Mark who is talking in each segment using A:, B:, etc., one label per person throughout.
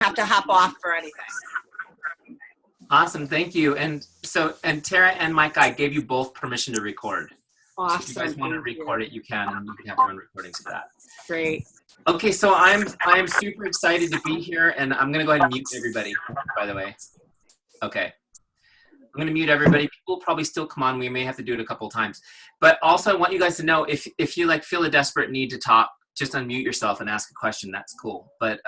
A: have to hop off for anything.
B: Awesome, thank you. And Tara and Mike, I gave you both permission to record.
A: Awesome.
B: So if you guys want to record it, you can, and you can have your own recordings for that.
A: Great.
B: Okay, so I'm super excited to be here, and I'm gonna go ahead and mute everybody, by the way. Okay. I'm gonna mute everybody. People will probably still come on. We may have to do it a couple of times. But also I want you guys to know, if you like feel a desperate need to talk, just unmute yourself and ask a question. That's cool. But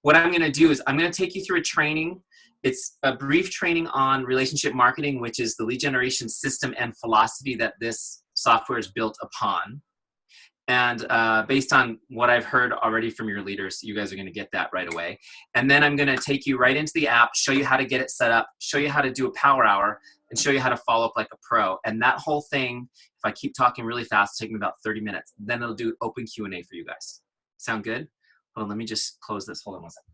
B: what I'm gonna do is I'm gonna take you through a training. It's a brief training on relationship marketing, which is the lead generation system and philosophy that this software is built upon. And based on what I've heard already from your leaders, you guys are going to get that right away. And then I'm going to take you right into the app, show you how to get it set up, show you how to do a power hour, and show you how to follow up like a pro. And that whole thing, if I keep talking really fast, it'll take me about 30 minutes. Then it'll do open Q&A for you guys. Sound good? Hold on, let me just close this. Hold on one second.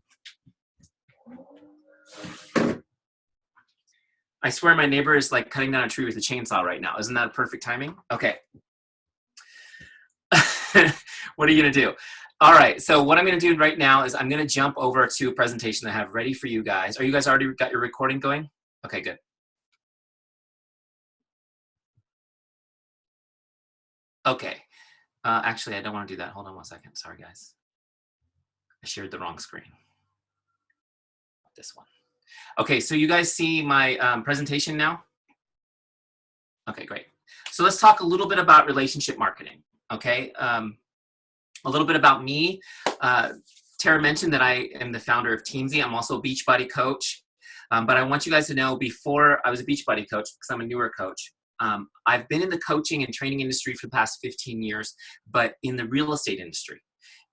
B: I swear my neighbor is like cutting down a tree with a chainsaw right now. Isn't that perfect timing? Okay. What are you going to do? All right. So what I'm going to do right now is I'm going to jump over to a presentation that I have ready for you guys. Are you guys already got your recording going? Okay, good. Okay. Actually, I don't want to do that. Hold on one second. Sorry, guys. I shared the wrong screen. This one. Okay, so you guys see my presentation now? Okay, great. So let's talk a little bit about relationship marketing, okay? A little bit about me. Tara mentioned that I am the founder of Teamzy. I'm also a Beachbody coach. But I want you guys to know, before I was a Beachbody coach, because I'm a newer coach, I've been in the coaching and training industry for the past 15 years, but in the real estate industry.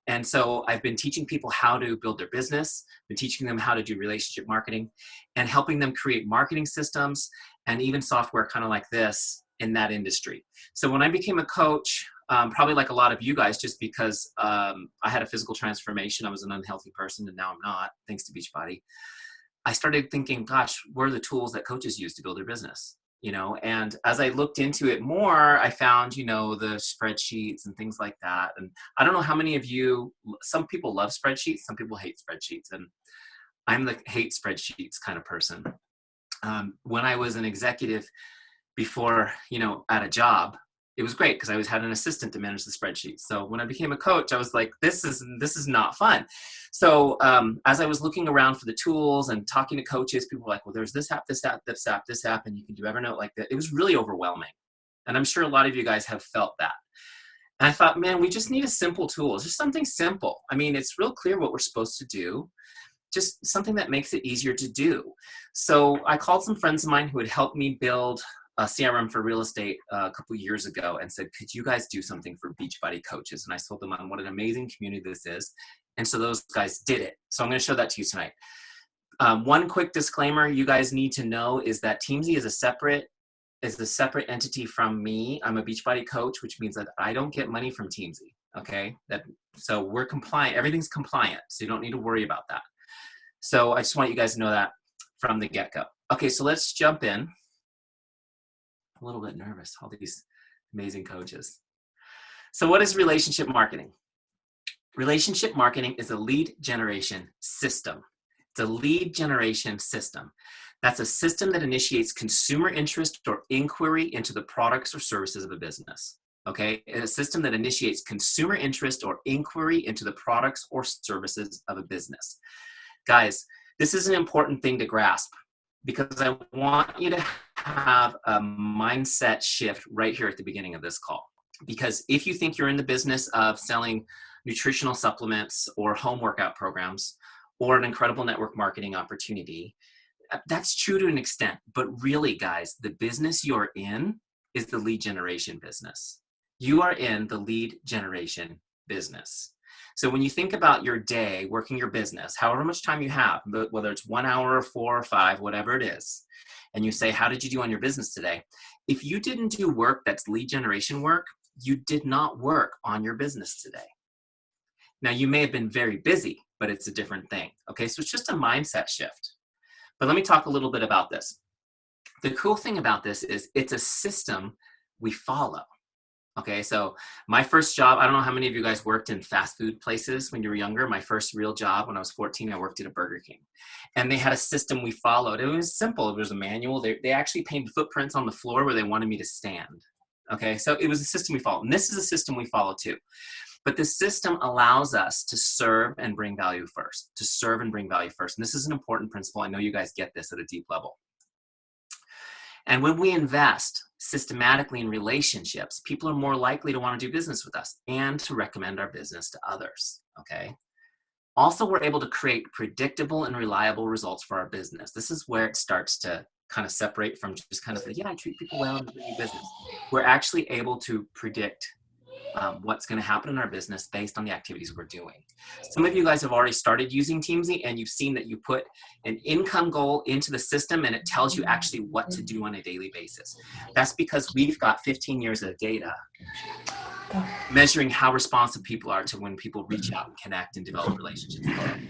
B: And so I've been teaching people how to build their business, been teaching them how to do relationship marketing, and helping them create marketing systems and even software kind of like this in that industry. So when I became a coach, probably like a lot of you guys, just because I had a physical transformation, I was an unhealthy person, and now I'm not, thanks to Beachbody. I started thinking, gosh, what are the tools that coaches use to build their business? You know, and as I looked into it more, I found, you know, the spreadsheets and things like that. And I don't know how many of you, some people love spreadsheets, some people hate spreadsheets. And I'm the hate spreadsheets kind of person. When I was an executive before, you know, at a job, it was great because I always had an assistant to manage the spreadsheets. So when I became a coach, I was like, this is not fun. So as I was looking around for the tools and talking to coaches, people were like, well, there's this app, this app, this app, this app, and you can do Evernote like that. It was really overwhelming. And I'm sure a lot of you guys have felt that. And I thought, man, we just need a simple tool, just something simple. I mean, it's real clear what we're supposed to do, just something that makes it easier to do. So I called some friends of mine who had helped me build a CRM for real estate a couple years ago and said, could you guys do something for Beachbody coaches? And I told them on what an amazing community this is. And so those guys did it. So I'm going to show that to you tonight. One quick disclaimer you guys need to know is that Teamzy is a separate entity from me. I'm a Beachbody coach, which means that I don't get money from Teamzy. Okay. So we're compliant. Everything's compliant. So you don't need to worry about that. So I just want you guys to know that from the get-go. Okay. So let's jump in. A little bit nervous, all these amazing coaches. So what is relationship marketing? Relationship marketing is a lead generation system. It's a lead generation system. That's a system that initiates consumer interest or inquiry into the products or services of a business. Okay, a system that initiates consumer interest or inquiry into the products or services of a business. Guys, this is an important thing to grasp, because I want you to have a mindset shift right here at the beginning of this call. Because if you think you're in the business of selling nutritional supplements or home workout programs or an incredible network marketing opportunity, that's true to an extent. But really, guys, the business you're in is the lead generation business. You are in the lead generation business. So when you think about your day working your business, however much time you have, whether it's 1 hour or 4 or 5, whatever it is, and you say, how did you do on your business today? If you didn't do work that's lead generation work, you did not work on your business today. Now, you may have been very busy, but it's a different thing. Okay, so it's just a mindset shift. But let me talk a little bit about this. The cool thing about this is it's a system we follow. Okay, so my first job, I don't know how many of you guys worked in fast food places when you were younger. My first real job when I was 14, I worked at a Burger King. And they had a system we followed. It was simple. It was a manual. They actually painted footprints on the floor where they wanted me to stand. Okay, so it was a system we followed. And this is a system we follow too. But the system allows us to serve and bring value first, to serve and bring value first. And this is an important principle. I know you guys get this at a deep level. And when we invest systematically in relationships, people are more likely to want to do business with us and to recommend our business to others, okay? Also, we're able to create predictable and reliable results for our business. This is where it starts to kind of separate from just kind of, yeah, I treat people well and bring you business. We're actually able to predict what's going to happen in our business based on the activities we're doing. Some of you guys have already started using Teamzy, and you've seen that you put an income goal into the system and it tells you actually what to do on a daily basis. That's because we've got 15 years of data measuring how responsive people are to when people reach out and connect and develop relationships. Okay.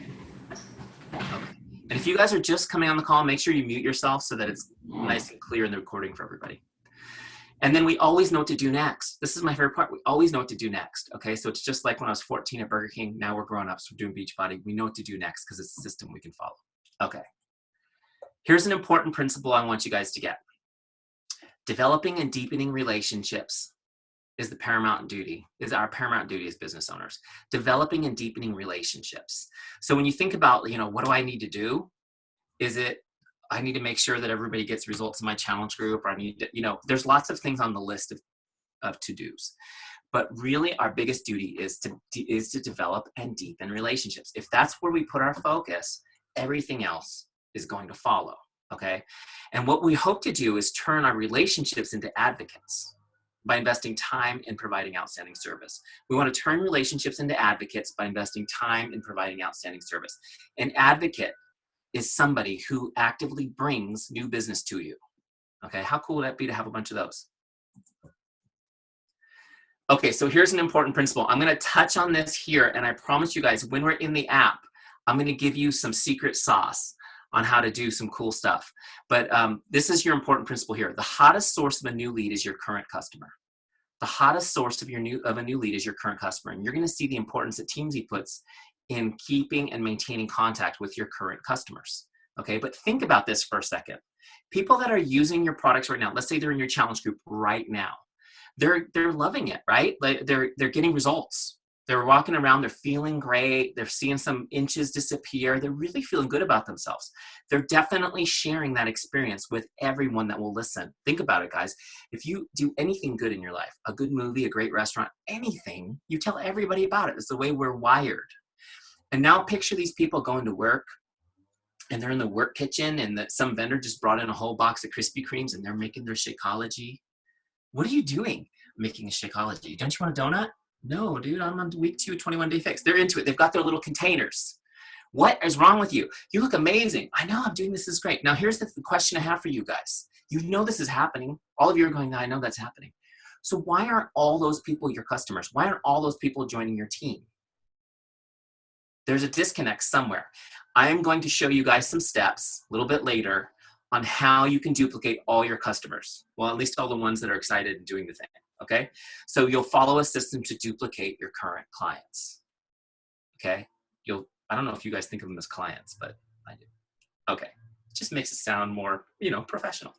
B: And if you guys are just coming on the call, make sure you mute yourself so that it's nice and clear in the recording for everybody. And then we always know what to do next. This is my favorite part. We always know what to do next. Okay, so it's just like when I was 14 at Burger King. Now we're grown ups. We're doing Beachbody. We know what to do next because it's a system we can follow. Okay. Here's an important principle I want you guys to get. Developing and deepening relationships is the paramount duty, is our paramount duty as business owners. Developing and deepening relationships. So when you think about, what do I need to do? Is it I need to make sure that everybody gets results in my challenge group, or I need to, there's lots of things on the list of to-dos. But really our biggest duty is to develop and deepen relationships. If that's where we put our focus, everything else is going to follow, okay? And what we hope to do is turn our relationships into advocates by investing time in providing outstanding service. We want to turn relationships into advocates by investing time in providing outstanding service. An advocate is somebody who actively brings new business to you. Okay, how cool would that be to have a bunch of those? Okay, so here's an important principle. I'm gonna touch on this here, and I promise you guys, when we're in the app, I'm gonna give you some secret sauce on how to do some cool stuff. But this is your important principle here. The hottest source of a new lead is your current customer. The hottest source of a new lead is your current customer. And you're gonna see the importance that Teamzy puts in keeping and maintaining contact with your current customers. Okay, but think about this for a second. People that are using your products right now, let's say they're in your challenge group right now, they're loving it, right? Like they're getting results. They're walking around, they're feeling great, they're seeing some inches disappear, they're really feeling good about themselves. They're definitely sharing that experience with everyone that will listen. Think about it, guys. If you do anything good in your life, a good movie, a great restaurant, anything, you tell everybody about it. It's the way we're wired. And now picture these people going to work and they're in the work kitchen and that some vendor just brought in a whole box of Krispy Kremes and they're making their Shakeology. What are you doing making a Shakeology? Don't you want a donut? No, dude, I'm on week 2, 21-day fix. They're into it. They've got their little containers. What is wrong with you? You look amazing. I know I'm doing this is great. Now here's the question I have for you guys. You know this is happening. All of you are going, I know that's happening. So why aren't all those people your customers? Why aren't all those people joining your team? There's a disconnect somewhere. I am going to show you guys some steps a little bit later on how you can duplicate all your customers. Well, at least all the ones that are excited and doing the thing, okay? So you'll follow a system to duplicate your current clients, okay? I don't know if you guys think of them as clients, but I do. Okay, it just makes it sound more, professional.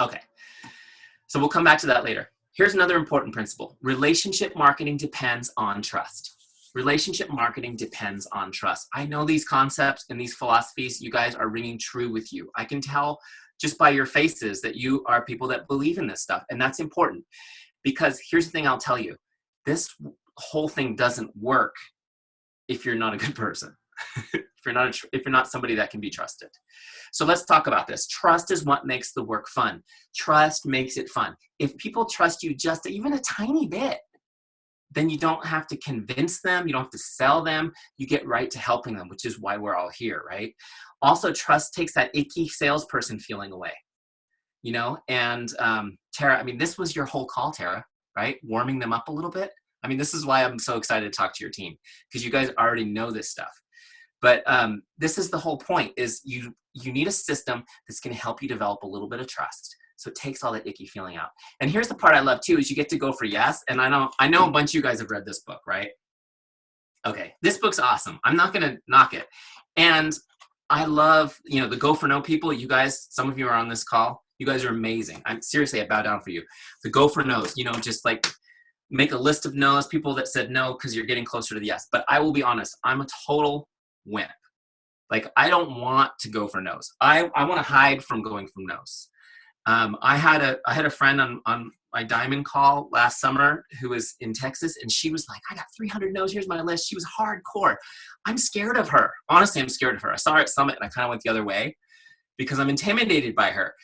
B: Okay, so we'll come back to that later. Here's another important principle. Relationship marketing depends on trust. Relationship marketing depends on trust. I know these concepts and these philosophies, you guys are ringing true with you. I can tell just by your faces that you are people that believe in this stuff. And that's important because here's the thing I'll tell you. This whole thing doesn't work if you're not a good person, if you're not somebody that can be trusted. So let's talk about this. Trust is what makes the work fun. Trust makes it fun. If people trust you just even a tiny bit, then you don't have to convince them. You don't have to sell them. You get right to helping them, which is why we're all here, right? Also, trust takes that icky salesperson feeling away, And Tara, this was your whole call, Tara, right? Warming them up a little bit. This is why I'm so excited to talk to your team because you guys already know this stuff. But this is the whole point is you need a system that's going to help you develop a little bit of trust. So it takes all that icky feeling out. And here's the part I love too, is you get to go for yes. And I know a bunch of you guys have read this book, right? Okay, this book's awesome. I'm not gonna knock it. And I love, the go for no people. You guys, some of you are on this call. You guys are amazing. I'm seriously, I bow down for you. The go for no's, just like make a list of no's, people that said no, because you're getting closer to the yes. But I will be honest, I'm a total wimp. Like, I don't want to go for no's. I want to hide from going from no's. I had a friend on my diamond call last summer who was in Texas, and she was like, I got 300 no's. Here's my list. She was hardcore. I'm scared of her. Honestly, I'm scared of her. I saw her at Summit, and I kind of went the other way because I'm intimidated by her.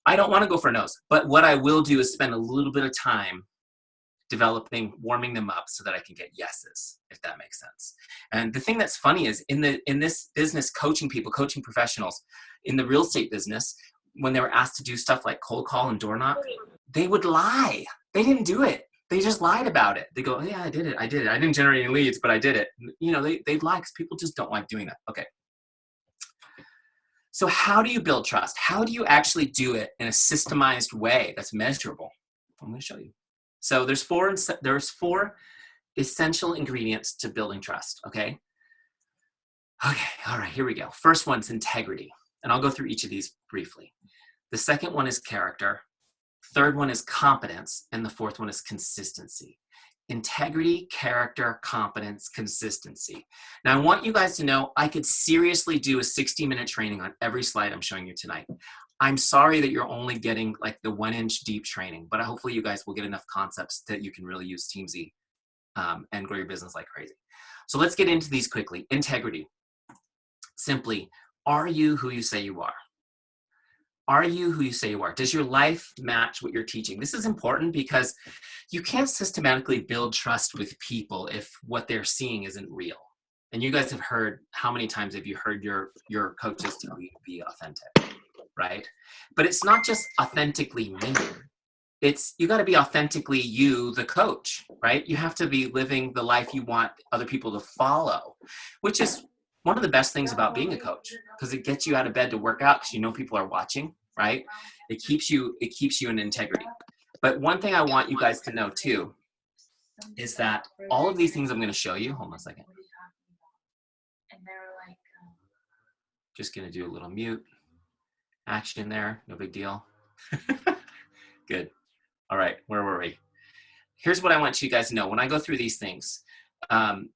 B: I don't want to go for no's. But what I will do is spend a little bit of time warming them up so that I can get yeses, if that makes sense. And the thing that's funny is in this business, coaching professionals in the real estate business, when they were asked to do stuff like cold call and door knock, they would lie. They didn't do it. They just lied about it. They go, yeah, I did it. I didn't generate any leads, but I did it. They'd lie because people just don't like doing that. Okay. So how do you build trust? How do you actually do it in a systemized way that's measurable? I'm going to show you. So there's four essential ingredients to building trust, okay? Okay, all right, here we go. First one's integrity, and I'll go through each of these briefly. The second one is character. Third one is competence, and the fourth one is consistency. Integrity, character, competence, consistency. Now, I want you guys to know I could seriously do a 60-minute training on every slide I'm showing you tonight. I'm sorry that you're only getting like the 1-inch deep training, but hopefully you guys will get enough concepts that you can really use Teamzy and grow your business like crazy. So let's get into these quickly. Integrity. Simply, are you who you say you are? Are you who you say you are? Does your life match what you're teaching? This is important because you can't systematically build trust with people if what they're seeing isn't real. And you guys have heard, how many times have you heard your coaches tell you to be authentic, right? But it's not just authentically me. You got to be authentically you, the coach, right? You have to be living the life you want other people to follow, which is one of the best things about being a coach, because it gets you out of bed to work out because people are watching, right? It keeps you in integrity. But one thing I want you guys to know too is that all of these things I'm going to show you, hold on a second. Just going to do a little mute action there, no big deal. Good. All right, where were we? Here's what I want you guys to know. When I go through these things,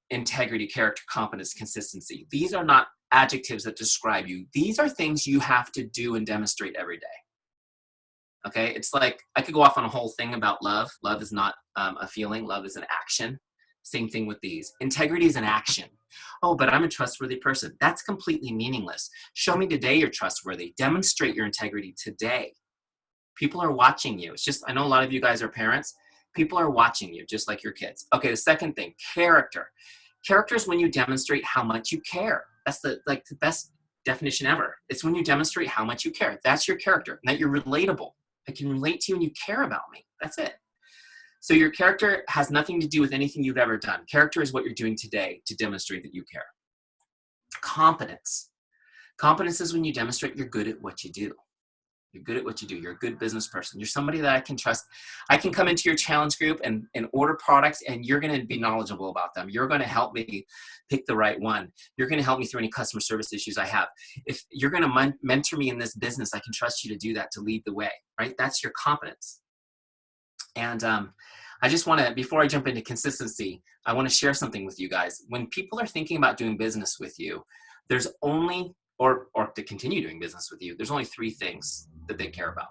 B: integrity, character, competence, consistency, these are not adjectives that describe you. These are things you have to do and demonstrate every day. Okay, it's like I could go off on a whole thing about love. Love is not a feeling. Love is an action. Same thing with these. Integrity is an action. Oh, but I'm a trustworthy person. That's completely meaningless. Show me today you're trustworthy. Demonstrate your integrity today. People are watching you. It's just, I know a lot of you guys are parents. People are watching you, just like your kids. Okay, the second thing, character. Character is when you demonstrate how much you care. That's the best definition ever. It's when you demonstrate how much you care. That's your character, and that you're relatable. I can relate to you and you care about me. That's it. So your character has nothing to do with anything you've ever done. Character is what you're doing today to demonstrate that you care. Competence. Competence is when you demonstrate you're good at what you do. You're good at what you do. You're a good business person. You're somebody that I can trust. I can come into your challenge group and order products, and you're going to be knowledgeable about them. You're going to help me pick the right one. You're going to help me through any customer service issues I have. If you're going to mentor me in this business, I can trust you to do that, to lead the way, right? That's your competence. And I just want to, before I jump into consistency, I want to share something with you guys. When people are thinking about doing business with you, there's only, or to continue doing business with you, there's only 3 things that they care about.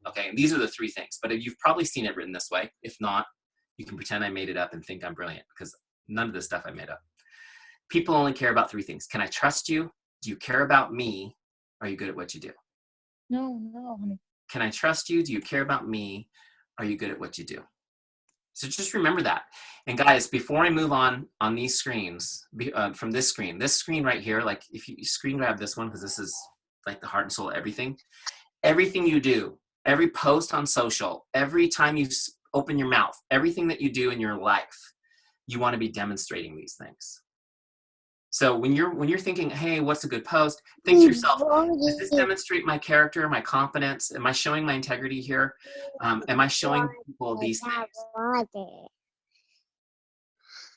B: Okay, and these are the 3 things, but you've probably seen it written this way. If not, you can pretend I made it up and think I'm brilliant, because none of this stuff I made up. People only care about 3 things. Can I trust you? Do you care about me? Are you good at what you do?
A: No, honey.
B: Can I trust you? Do you care about me? Are you good at what you do? So just remember that. And guys, before I move on these screens, from this screen right here, like if you screen grab this one, because this is like the heart and soul of everything. Everything you do, every post on social, every time you open your mouth, everything that you do in your life, you want to be demonstrating these things. So when you're thinking, hey, what's a good post? Think to yourself, does this demonstrate my character, my confidence? Am I showing my integrity here? Am I showing people these things?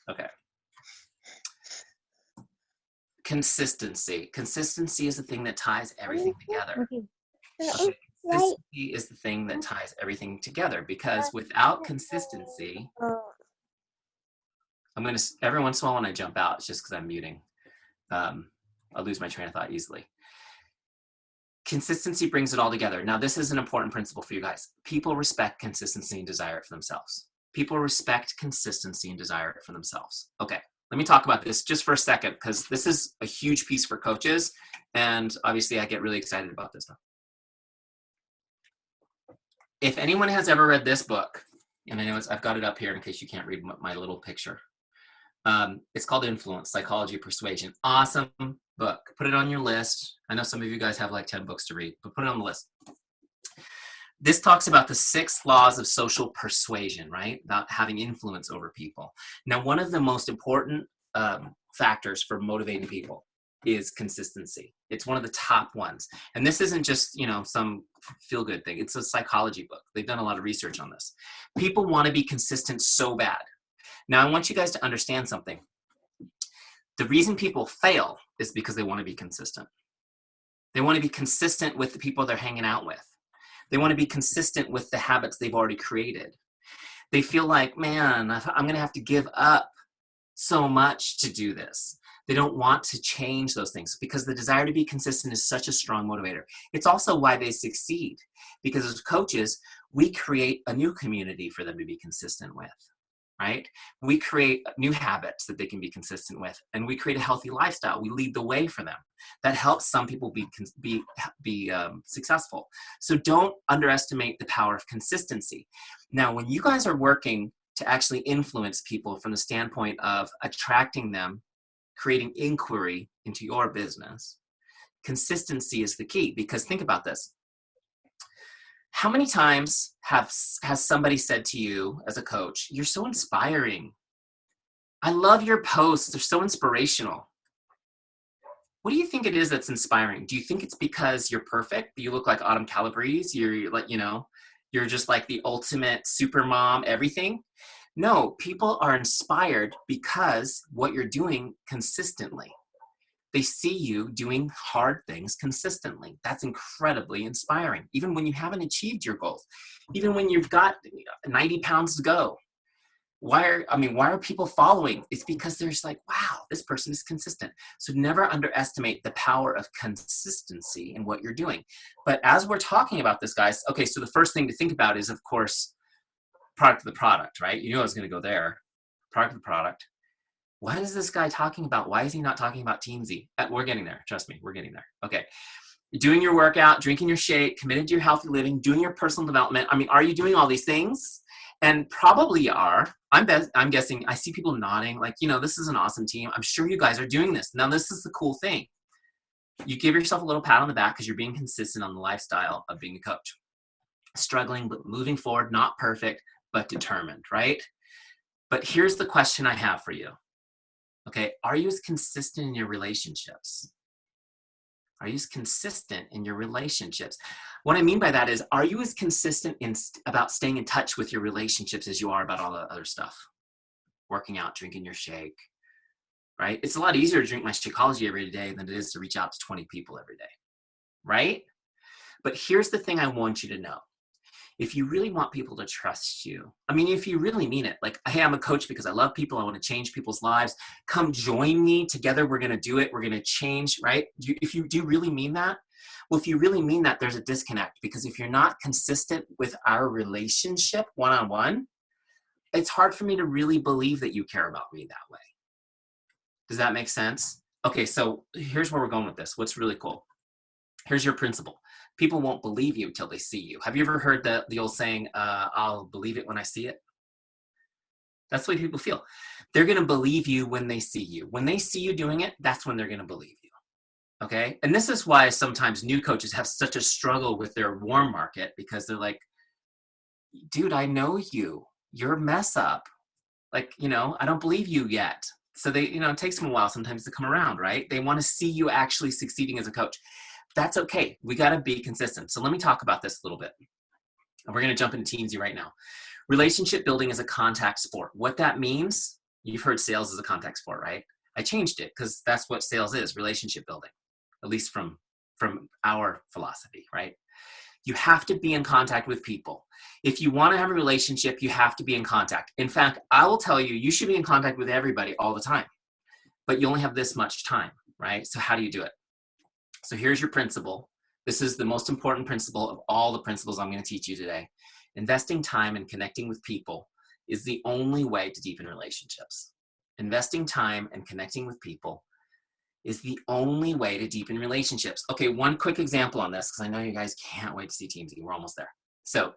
B: Okay. Consistency. Consistency is the thing that ties everything together. Okay. Consistency is the thing that ties everything together, because without consistency, every once in a while when I jump out, it's just because I'm muting. I'll lose my train of thought easily. Consistency brings it all together. Now, this is an important principle for you guys. People respect consistency and desire it for themselves. People respect consistency and desire it for themselves. Okay, let me talk about this just for a second, because this is a huge piece for coaches, and obviously I get really excited about this stuff. If anyone has ever read this book, and I know I've got it up here in case you can't read my little picture. It's called Influence, Psychology of Persuasion. Awesome book. Put it on your list. I know some of you guys have like 10 books to read, but put it on the list. This talks about the 6 laws of social persuasion, right? About having influence over people. Now, one of the most important factors for motivating people is consistency. It's one of the top ones. And this isn't just, some feel-good thing. It's a psychology book. They've done a lot of research on this. People want to be consistent so bad. Now, I want you guys to understand something. The reason people fail is because they want to be consistent. They want to be consistent with the people they're hanging out with. They want to be consistent with the habits they've already created. They feel like, man, I'm going to have to give up so much to do this. They don't want to change those things because the desire to be consistent is such a strong motivator. It's also why they succeed, because as coaches, we create a new community for them to be consistent with. Right? We create new habits that they can be consistent with, and we create a healthy lifestyle. We lead the way for them. That helps some people be successful. So don't underestimate the power of consistency. Now, when you guys are working to actually influence people from the standpoint of attracting them, creating inquiry into your business, consistency is the key. Because think about this. How many times has somebody said to you as a coach, you're so inspiring. I love your posts. They're so inspirational. What do you think it is that's inspiring? Do you think it's because you're perfect? You look like Autumn Calabrese? You're like, you're just like the ultimate super mom, everything? No, people are inspired because what you're doing consistently. They see you doing hard things consistently. That's incredibly inspiring. Even when you haven't achieved your goals, even when you've got 90 pounds to go. Why are people following? It's because there's like, wow, this person is consistent. So never underestimate the power of consistency in what you're doing. But as we're talking about this, guys, okay, so the first thing to think about is, of course, product of the product, right? You knew I was going to go there. Product of the product. What is this guy talking about? Why is he not talking about Teamzy? We're getting there. Trust me, we're getting there. Okay. Doing your workout, drinking your shake, committed to your healthy living, doing your personal development. Are you doing all these things? And probably you are. I'm guessing. I see people nodding like, this is an awesome team. I'm sure you guys are doing this. Now, this is the cool thing. You give yourself a little pat on the back because you're being consistent on the lifestyle of being a coach. Struggling, but moving forward, not perfect, but determined, right? But here's the question I have for you. Okay, are you as consistent in your relationships? Are you as consistent in your relationships? What I mean by that is, are you as consistent about staying in touch with your relationships as you are about all the other stuff? Working out, drinking your shake, right? It's a lot easier to drink my Shakeology every day than it is to reach out to 20 people every day, right? But here's the thing I want you to know. If you really want people to trust you, if you really mean it, like, hey, I'm a coach because I love people. I want to change people's lives. Come join me. Together, we're going to do it. We're going to change, right? If you do really mean that, well, if you really mean that, there's a disconnect, because if you're not consistent with our relationship one-on-one, it's hard for me to really believe that you care about me that way. Does that make sense? Okay, so here's where we're going with this. What's really cool. Here's your principle. People won't believe you till they see you. Have you ever heard the old saying, I'll believe it when I see it? That's the way people feel. They're going to believe you when they see you. When they see you doing it, that's when they're going to believe you. Okay? And this is why sometimes new coaches have such a struggle with their warm market, because they're like, dude, I know you. You're a mess up. Like, I don't believe you yet. So they, it takes them a while sometimes to come around, right? They want to see you actually succeeding as a coach. That's okay. We got to be consistent. So let me talk about this a little bit. And we're going to jump into Teamzy right now. Relationship building is a contact sport. What that means, you've heard sales is a contact sport, right? I changed it because that's what sales is, relationship building, at least from our philosophy, right? You have to be in contact with people. If you want to have a relationship, you have to be in contact. In fact, I will tell you, you should be in contact with everybody all the time, but you only have this much time, right? So how do you do it? So here's your principle. This is the most important principle of all the principles I'm going to teach you today. Investing time and connecting with people is the only way to deepen relationships. Investing time and connecting with people is the only way to deepen relationships. Okay, one quick example on this, because I know you guys can't wait to see Teamzy. We're almost there. So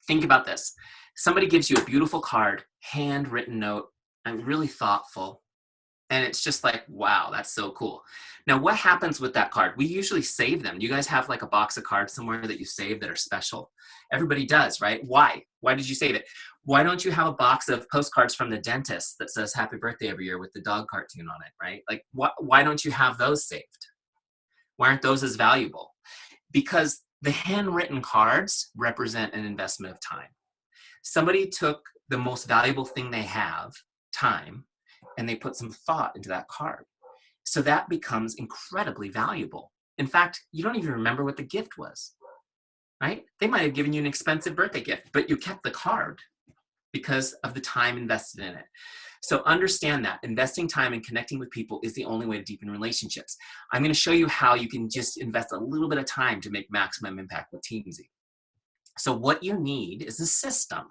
B: think about this. Somebody gives you a beautiful card, handwritten note, and really thoughtful. And it's just like, wow, that's so cool. Now, what happens with that card? We usually save them. You guys have like a box of cards somewhere that you save that are special? Everybody does, right? Why? Why did you save it? Why don't you have a box of postcards from the dentist that says happy birthday every year with the dog cartoon on it, right? Like, why don't you have those saved? Why aren't those as valuable? Because the handwritten cards represent an investment of time. Somebody took the most valuable thing they have, time, and they put some thought into that card. So that becomes incredibly valuable. In fact, you don't even remember what the gift was, right? They might have given you an expensive birthday gift, but you kept the card because of the time invested in it. So understand that investing time and connecting with people is the only way to deepen relationships. I'm going to show you how you can just invest a little bit of time to make maximum impact with Teamzy. So what you need is a system.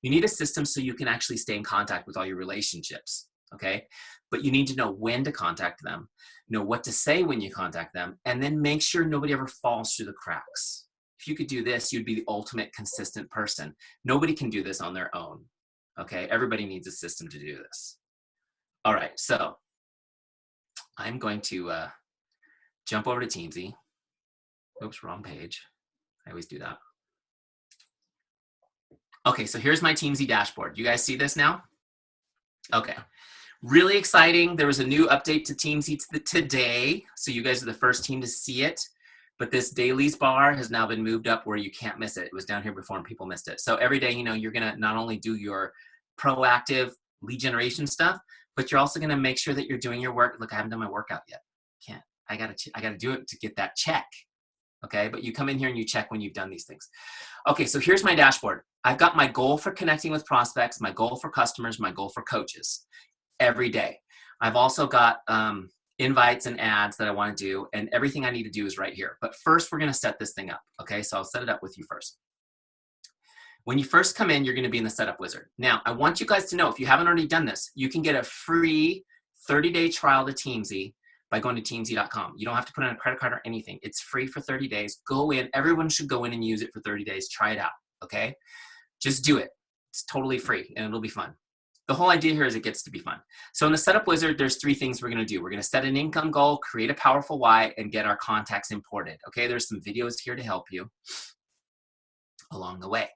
B: You need a system so you can actually stay in contact with all your relationships, okay? But you need to know when to contact them, know what to say when you contact them, and then make sure nobody ever falls through the cracks. If you could do this, you'd be the ultimate consistent person. Nobody can do this on their own, okay? Everybody needs a system to do this. All right, so I'm going to jump over to Teamzy. Oops, wrong page. I always do that. Okay, so here's my Teamzy dashboard. You guys see this now? Okay, really exciting. There was a new update to Teamzy today, so you guys are the first team to see it. But this dailies bar has now been moved up where you can't miss it. It was down here before and people missed it. So every day, you're gonna not only do your proactive lead generation stuff, but you're also gonna make sure that you're doing your work. Look, I haven't done my workout yet. Can't. I gotta do it to get that check. Okay, but you come in here and you check when you've done these things. Okay, so here's my dashboard. I've got my goal for connecting with prospects, my goal for customers, my goal for coaches every day. I've also got invites and ads that I want to do, and everything I need to do is right here. But first, we're going to set this thing up. Okay, so I'll set it up with you first. When you first come in, you're going to be in the setup wizard. Now, I want you guys to know, if you haven't already done this, you can get a free 30-day trial to Teamzy by going to teamzy.com. You don't have to put in a credit card or anything. It's free for 30 days. Go in. Everyone should go in and use it for 30 days. Try it out, okay? Just do it. It's totally free, and it'll be fun. The whole idea here is it gets to be fun. So in the setup wizard, there's 3 things we're going to do. We're going to set an income goal, create a powerful why, and get our contacts imported, okay? There's some videos here to help you along the way.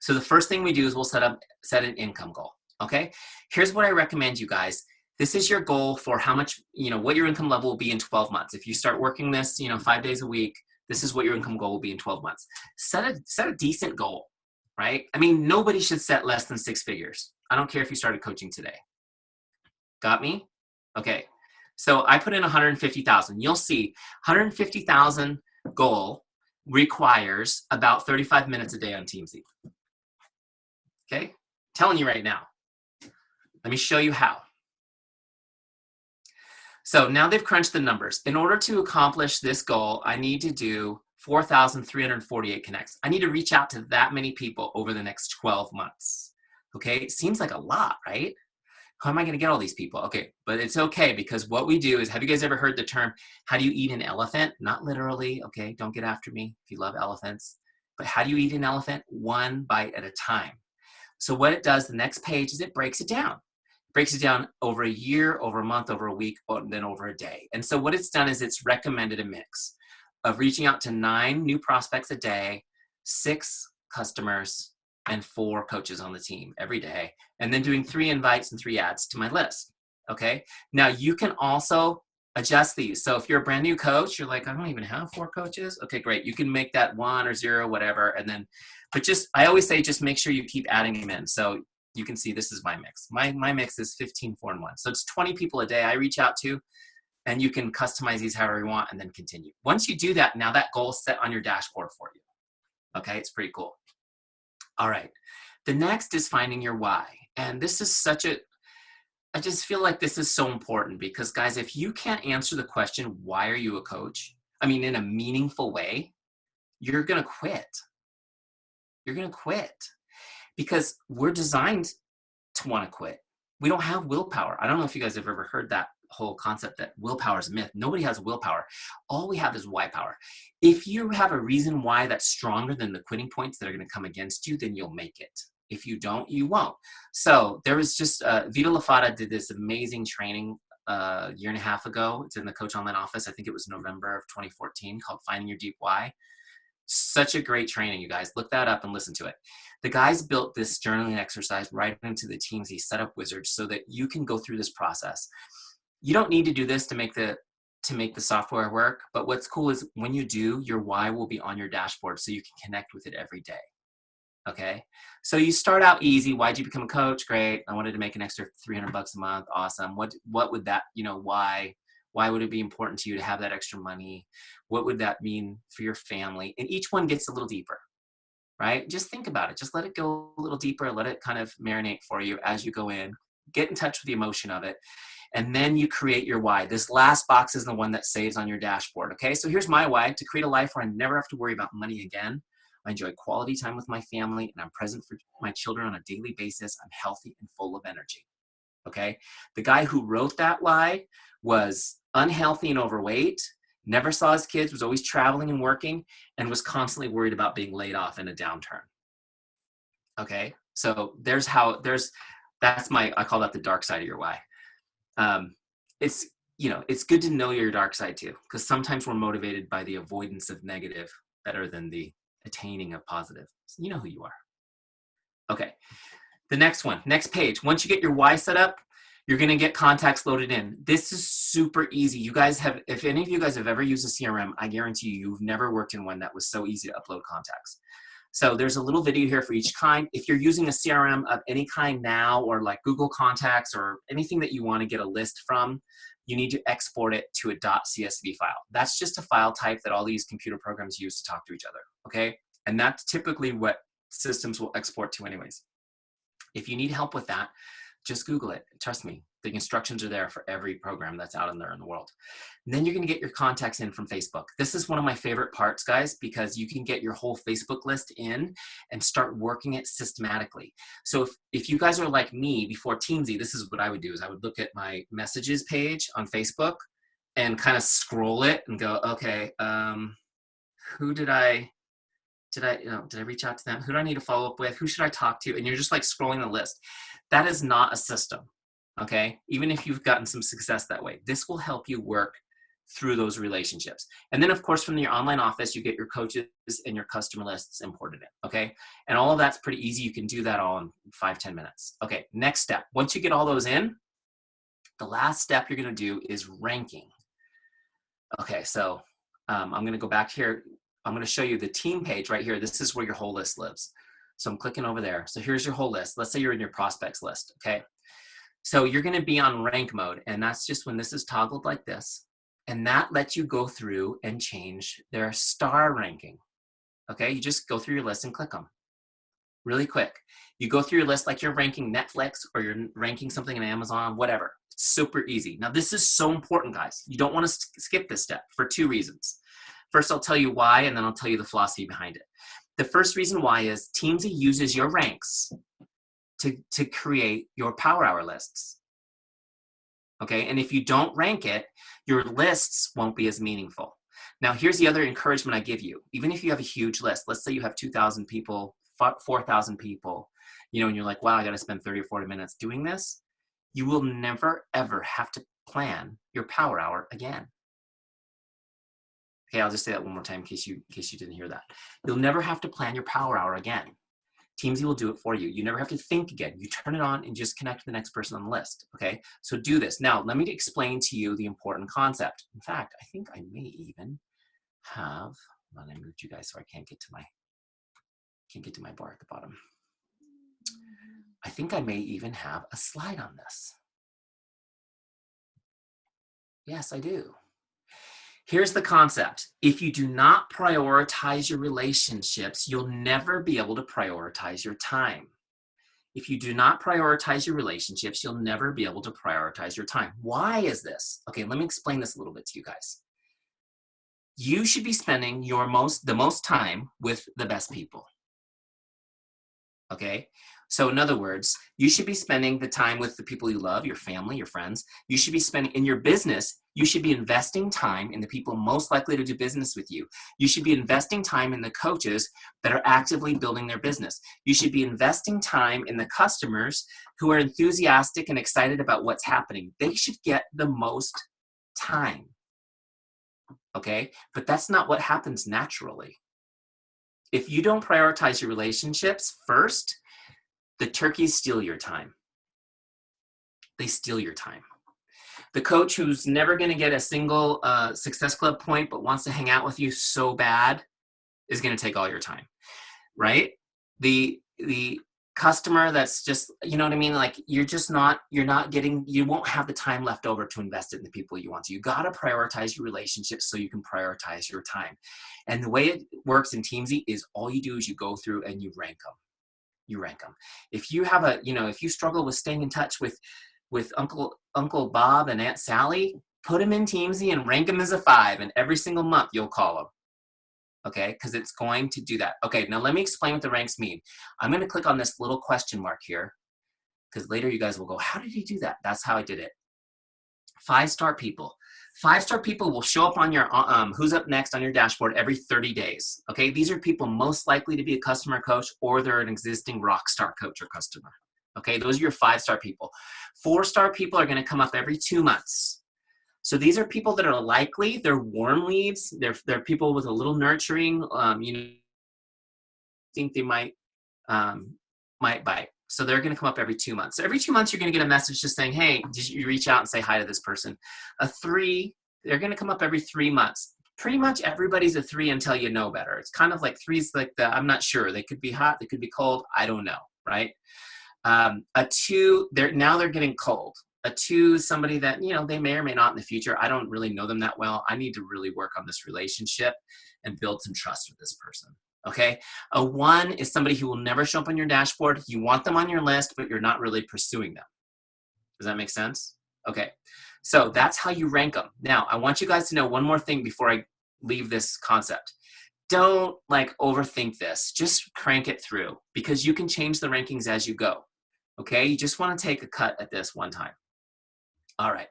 B: So the first thing we do is we'll set an income goal, okay? Here's what I recommend you guys. This is your goal for how much, what your income level will be in 12 months. If you start working this, 5 days a week, this is what your income goal will be in 12 months. Set a decent goal, right? I mean, nobody should set less than 6 figures. I don't care if you started coaching today. Got me? Okay. So I put in 150,000. You'll see 150,000 goal requires about 35 minutes a day on Teamzy. Okay? Telling you right now. Let me show you how. So now they've crunched the numbers. In order to accomplish this goal, I need to do 4,348 connects. I need to reach out to that many people over the next 12 months. Okay, it seems like a lot, right? How am I gonna get all these people? Okay, but it's okay, because what we do is, have you guys ever heard the term, how do you eat an elephant? Not literally, okay, don't get after me if you love elephants. But how do you eat an elephant? One bite at a time. So what it does, the next page, is it breaks it down. Breaks it down over a year, over a month, over a week, and then over a day. And so what it's done is it's recommended a mix of reaching out to 9 new prospects a day, 6 customers, and 4 coaches on the team every day, and then doing 3 invites and 3 ads to my list. Okay. Now you can also adjust these. So if you're a brand new coach, you're like, I don't even have 4 coaches. Okay, great. You can make that 1 or 0, whatever. And then, but just, I always say, just make sure you keep adding them in. So you can see this is my mix. My mix is 15, 4, and 1. So it's 20 people a day I reach out to, and you can customize these however you want and then continue. Once you do that, now that goal is set on your dashboard for you. Okay, it's pretty cool. All right. The next is finding your why. And this is such a, I just feel like this is so important because, guys, if you can't answer the question, why are you a coach? I mean, in a meaningful way, you're going to quit. You're going to quit because we're designed to want to quit. We don't have willpower. I don't know if you guys have ever heard that whole concept that willpower is a myth. Nobody has willpower. All we have is why power. If you have a reason why that's stronger than the quitting points that are going to come against you, then you'll make it. If you don't, you won't. So there was just, Vita Lafata did this amazing training a year and a half ago. It's in the Coach Online office. I think it was November of 2014, called Finding Your Deep Why. Such a great training, you guys. Look that up and listen to it. The guys built this journaling exercise right into the Teamzy setup wizard so that you can go through this process. You don't need to do this to make the software work, but what's cool is when you do, your why will be on your dashboard so you can connect with it every day. Okay, so you start out easy. Why'd you become a coach? Great. I wanted to make an extra $300 a month. Awesome. What would that, why would it be important to you to have that extra money? What would that mean for your family? And each one gets a little deeper, right? Just think about it. Just let it go a little deeper. Let it kind of marinate for you as you go in. Get in touch with the emotion of it. And then you create your why. This last box is the one that saves on your dashboard. Okay, so here's my why: to create a life where I never have to worry about money again. I enjoy quality time with my family, and I'm present for my children on a daily basis. I'm healthy and full of energy. Okay, the guy who wrote that why was unhealthy and overweight, never saw his kids, was always traveling and working, and was constantly worried about being laid off in a downturn. Okay, so that's I call that the dark side of your why. It's it's good to know your dark side too, because sometimes we're motivated by the avoidance of negative better than the attaining of positive. So you know who you are. Okay, the next page. Once you get your why set up, you're going to get contacts loaded in. This is super easy. You guys have, if any of you guys have ever used a CRM, I guarantee you've never worked in one that was so easy to upload contacts. So there's a little video here for each kind. If you're using a CRM of any kind now, or like Google Contacts or anything that you want to get a list from, you need to export it to a .csv file. That's just a file type that all these computer programs use to talk to each other, okay? And that's typically what systems will export to anyways. If you need help with that, just Google it. Trust me, the instructions are there for every program that's out there in the world. And then you're going to get your contacts in from Facebook. This is one of my favorite parts, guys, because you can get your whole Facebook list in and start working it systematically. So if you guys are like me before Teamzy, this is what I would do: is I would look at my messages page on Facebook and kind of scroll it and go, okay, who did I reach out to them? Who do I need to follow up with? Who should I talk to? And you're just like scrolling the list. That is not a system, okay? Even if you've gotten some success that way, this will help you work through those relationships. And then, of course, from your online office, you get your coaches and your customer lists imported in, okay? And all of that's pretty easy. You can do that all in 5-10 minutes. Okay, next step. Once you get all those in, the last step you're gonna do is ranking. Okay, so I'm gonna go back here. I'm going to show you the team page right here. This is where your whole list lives. So I'm clicking over there. So here's your whole list. Let's say you're in your prospects list, okay? So you're going to be on rank mode, and that's just when this is toggled like this. And that lets you go through and change their star ranking, okay? You just go through your list and click them really quick. You go through your list like you're ranking Netflix or you're ranking something in Amazon, whatever. It's super easy. Now, this is so important, guys. You don't want to skip this step for 2 reasons. First, I'll tell you why, and then I'll tell you the philosophy behind it. The first reason why is Teamzy uses your ranks to create your power hour lists. Okay, and if you don't rank it, your lists won't be as meaningful. Now, here's the other encouragement I give you. Even if you have a huge list, let's say you have 2,000 people, 4,000 people, and you're like, wow, I got to spend 30 or 40 minutes doing this. You will never, ever have to plan your power hour again. Okay, I'll just say that one more time in case you didn't hear that. You'll never have to plan your power hour again. Teamzy will do it for you. You never have to think again. You turn it on and just connect to the next person on the list, okay? So do this. Now, let me explain to you the important concept. In fact, I think I may even have, hold on, I moved you guys so I can't get to my bar at the bottom. I think I may even have a slide on this. Yes, I do. Here's the concept. If you do not prioritize your relationships, you'll never be able to prioritize your time. If you do not prioritize your relationships, you'll never be able to prioritize your time. Why is this? Okay, let me explain this a little bit to you guys. You should be spending the most time with the best people. Okay? So in other words, you should be spending the time with the people you love, your family, your friends. You should be spending in your business, you should be investing time in the people most likely to do business with you. You should be investing time in the coaches that are actively building their business. You should be investing time in the customers who are enthusiastic and excited about what's happening. They should get the most time. Okay? But that's not what happens naturally. If you don't prioritize your relationships first, the turkeys steal your time. They steal your time. The coach who's never going to get a single Success Club point but wants to hang out with you so bad is going to take all your time, right? The customer that's just, you know what I mean? Like you won't have the time left over to invest in the people you want to. You got to prioritize your relationships so you can prioritize your time. And the way it works in Teamzy is all you do is you go through and you rank them. You rank them. If you have if you struggle with staying in touch with Uncle Bob and Aunt Sally, put them in Teamzy and rank them as a 5, and every single month you'll call them. Okay, because it's going to do that. Okay, now let me explain what the ranks mean. I'm going to click on this little question mark here, because later you guys will go, how did he do that? That's how I did it. 5-star people. 5-star people will show up on your who's up next on your dashboard every 30 days. Okay, these are people most likely to be a customer coach, or they're an existing rock star coach or customer. Okay, those are your 5-star people. 4-star people are going to come up every 2 months. So these are people that are likely, they're warm leads, they're people with a little nurturing, think they might bite. So they're going to come up every 2 months. So every 2 months, you're going to get a message just saying, hey, did you reach out and say hi to this person? A 3, they're going to come up every 3 months. Pretty much everybody's a 3 until you know better. It's kind of like 3's like I'm not sure. They could be hot, they could be cold. I don't know, right? A 2, they're getting cold. A 2 is somebody that, they may or may not in the future. I don't really know them that well. I need to really work on this relationship and build some trust with this person. Okay. A 1 is somebody who will never show up on your dashboard. You want them on your list, but you're not really pursuing them. Does that make sense? Okay. So that's how you rank them. Now, I want you guys to know one more thing before I leave this concept. Don't overthink this. Just crank it through, because you can change the rankings as you go. Okay. You just want to take a cut at this one time. All right.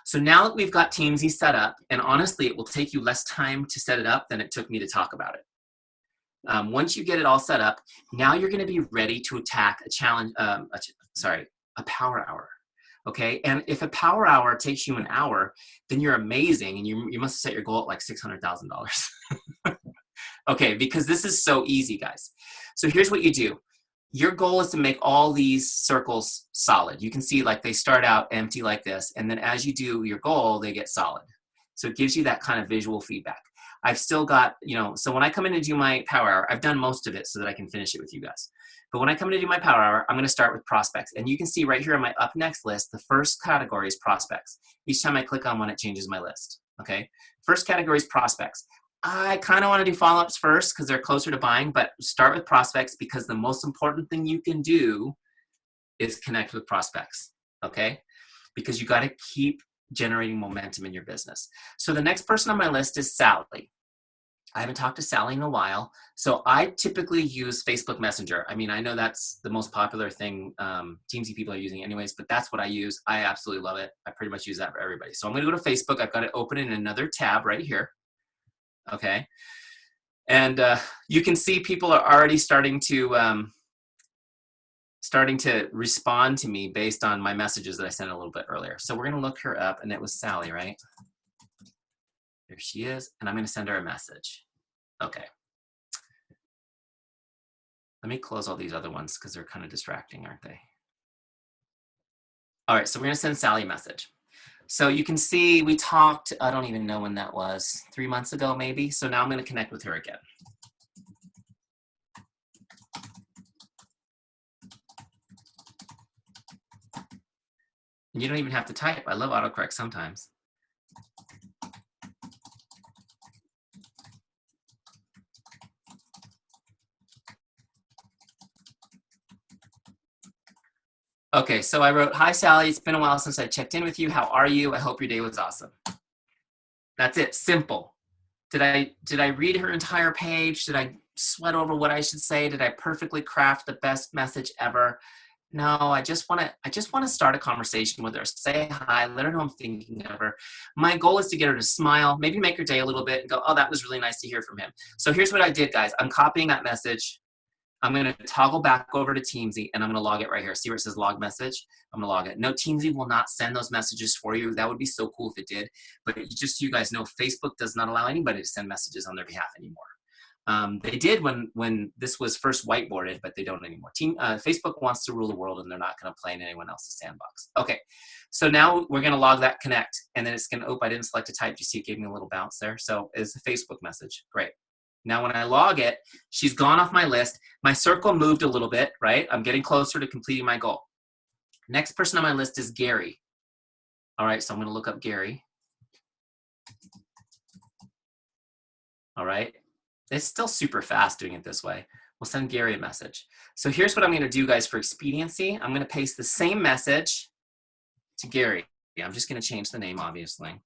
B: So now that we've got Teamzy set up, and honestly, it will take you less time to set it up than it took me to talk about it. Once you get it all set up, now you're going to be ready to attack a challenge, a power hour. Okay. And if a power hour takes you an hour, then you're amazing. And you must have set your goal at like $600,000. Okay. Because this is so easy, guys. So here's what you do. Your goal is to make all these circles solid. You can see they start out empty like this. And then as you do your goal, they get solid. So it gives you that kind of visual feedback. I've still got, so when I come in to do my power hour, I've done most of it so that I can finish it with you guys. But when I come in to do my power hour, I'm going to start with prospects. And you can see right here on my up next list, the first category is prospects. Each time I click on one, it changes my list. Okay. First category is prospects. I kind of want to do follow-ups first because they're closer to buying, but start with prospects because the most important thing you can do is connect with prospects. Okay. Because you got to keep generating momentum in your business. So the next person on my list is Sally. I haven't talked to Sally in a while. So I typically use Facebook Messenger. I mean, I know that's the most popular thing Teamzy people are using anyways, but that's what I use. I absolutely love it. I pretty much use that for everybody. So I'm going to go to Facebook. I've got it open in another tab right here. Okay. And you can see people are already starting to respond to me based on my messages that I sent a little bit earlier. So we're going to look her up, and it was Sally, right? There she is. And I'm going to send her a message. Okay. Let me close all these other ones because they're kind of distracting, aren't they? All right, so we're gonna send Sally a message. So you can see we talked, I don't even know when that was, 3 months ago maybe. So now I'm gonna connect with her again. And you don't even have to type. I love autocorrect sometimes. Okay, so I wrote, "Hi Sally, it's been a while since I checked in with you. How are you? I hope your day was awesome." That's it, simple. Did I read her entire page? Did I sweat over what I should say? Did I perfectly craft the best message ever? No, I just want to start a conversation with her. Say hi, let her know I'm thinking of her. My goal is to get her to smile, maybe make her day a little bit and go, "Oh, that was really nice to hear from him." So here's what I did, guys. I'm copying that message. I'm going to toggle back over to Teamzy and I'm going to log it right here. See where it says log message? I'm going to log it. No, Teamzy will not send those messages for you. That would be so cool if it did. But just so you guys know, Facebook does not allow anybody to send messages on their behalf anymore. They did when this was first whiteboarded, but they don't anymore. Facebook wants to rule the world and they're not going to play in anyone else's sandbox. Okay, so now we're going to log that connect and then it's going to, I didn't select a type. You see it gave me a little bounce there. So it's a Facebook message. Great. Now when I log it, she's gone off my list. My circle moved a little bit, right? I'm getting closer to completing my goal. Next person on my list is Gary. All right, so I'm going to look up Gary. All right. It's still super fast doing it this way. We'll send Gary a message. So here's what I'm going to do, guys, for expediency. I'm going to paste the same message to Gary. I'm just going to change the name, obviously.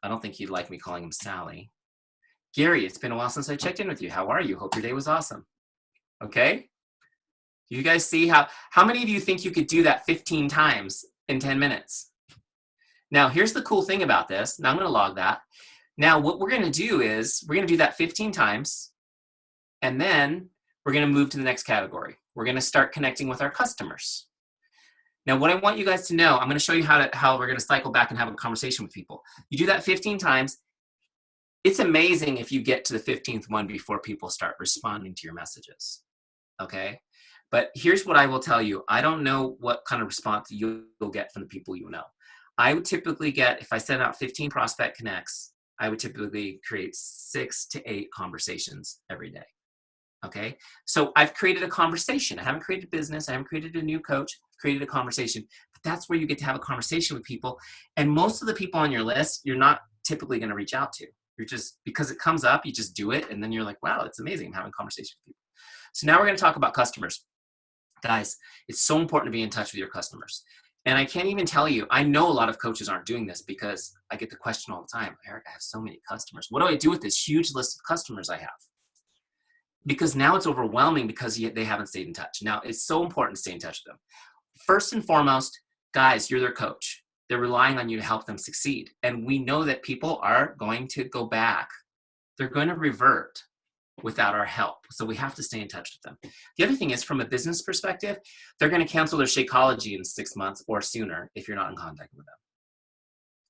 B: I don't think he'd like me calling him Sally. Gary, it's been a while since I checked in with you. How are you? Hope your day was awesome. Okay? You guys see how many of you think you could do that 15 times in 10 minutes? Now, here's the cool thing about this. Now I'm going to log that. Now, what we're going to do is we're going to do that 15 times, and then we're going to move to the next category. We're going to start connecting with our customers. Now, what I want you guys to know, I'm going to show you how we're going to cycle back and have a conversation with people. You do that 15 times. It's amazing if you get to the 15th one before people start responding to your messages, okay? But here's what I will tell you. I don't know what kind of response you'll get from the people you know. I would typically get, if I send out 15 prospect connects, I would typically create 6 to 8 conversations every day, okay? So I've created a conversation. I haven't created a business. I haven't created a new coach. I've created a conversation. But that's where you get to have a conversation with people. And most of the people on your list, you're not typically going to reach out to. You're just, because it comes up, you just do it. And then you're like, wow, it's amazing. I'm having a conversation with people. So now we're going to talk about customers. Guys, it's so important to be in touch with your customers. And I can't even tell you, I know a lot of coaches aren't doing this because I get the question all the time, "Eric, I have so many customers. What do I do with this huge list of customers I have?" Because now it's overwhelming because they haven't stayed in touch. Now, it's so important to stay in touch with them. First and foremost, guys, you're their coach. They're relying on you to help them succeed. And we know that people are going to go back. They're going to revert without our help. So we have to stay in touch with them. The other thing is, from a business perspective, they're going to cancel their Shakeology in 6 months or sooner if you're not in contact with them.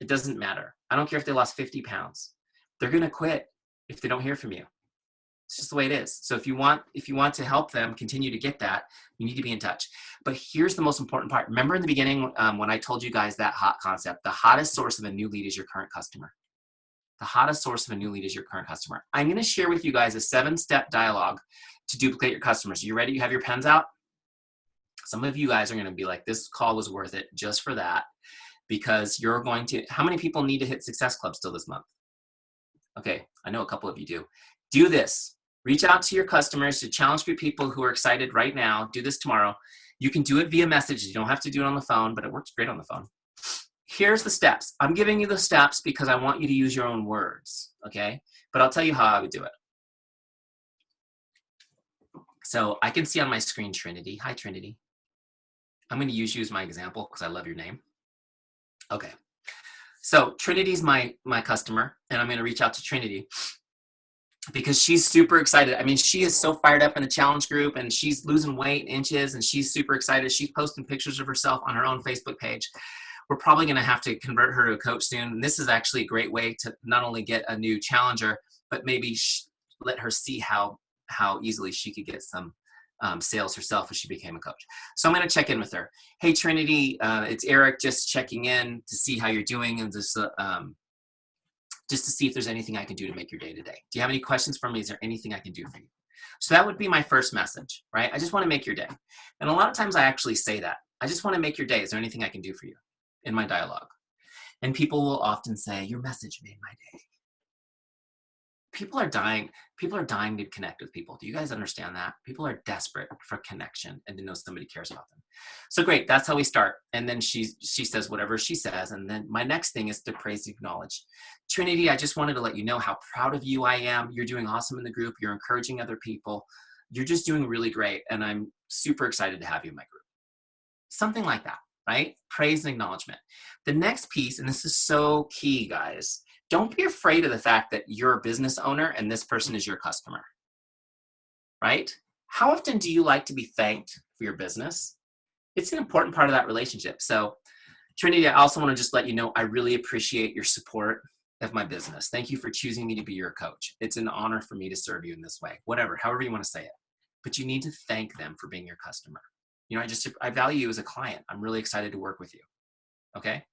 B: It doesn't matter. I don't care if they lost 50 pounds. They're going to quit if they don't hear from you. It's just the way it is. So if you want to help them continue to get that, you need to be in touch. But here's the most important part. Remember in the beginning when I told you guys that HOT concept, the hottest source of a new lead is your current customer. The hottest source of a new lead is your current customer. I'm going to share with you guys a 7-step dialogue to duplicate your customers. You ready? You have your pens out? Some of you guys are going to be like, this call was worth it just for that, because you're going to, how many people need to hit Success Club still this month? Okay, I know a couple of you do. Do this. Reach out to your customers, to challenge group people who are excited right now. Do this tomorrow. You can do it via messages. You don't have to do it on the phone, but it works great on the phone. Here's the steps. I'm giving you the steps because I want you to use your own words, okay? But I'll tell you how I would do it. So I can see on my screen Trinity. Hi, Trinity. I'm going to use you as my example because I love your name. Okay. So Trinity's my customer, and I'm going to reach out to Trinity because she's super excited. I mean, she is so fired up in the challenge group, and she's losing weight in inches, and she's super excited. She's posting pictures of herself on her own Facebook page. We're probably going to have to convert her to a coach soon. And this is actually a great way to not only get a new challenger, but maybe let her see how easily she could get some sales herself as she became a coach. So I'm going to check in with her. Hey, Trinity, it's Eric, just checking in to see how you're doing and just to see if there's anything I can do to make your day today. Do you have any questions for me? Is there anything I can do for you? So that would be my first message, right? I just want to make your day. And a lot of times I actually say that. I just want to make your day. Is there anything I can do for you in my dialogue? And people will often say, your message made my day. People are dying to connect with people. Do you guys understand that? People are desperate for connection and to know somebody cares about them. So great, that's how we start. And then she says whatever she says. And then my next thing is to praise and acknowledge. Trinity, I just wanted to let you know how proud of you I am. You're doing awesome in the group. You're encouraging other people. You're just doing really great. And I'm super excited to have you in my group. Something like that, right? Praise and acknowledgement. The next piece, and this is so key, guys, don't be afraid of the fact that you're a business owner and this person is your customer, right? How often do you like to be thanked for your business? It's an important part of that relationship. So Trinity, I also want to just let you know, I really appreciate your support of my business. Thank you for choosing me to be your coach. It's an honor for me to serve you in this way, whatever, however you want to say it. But you need to thank them for being your customer. You know, I value you as a client. I'm really excited to work with you. Okay.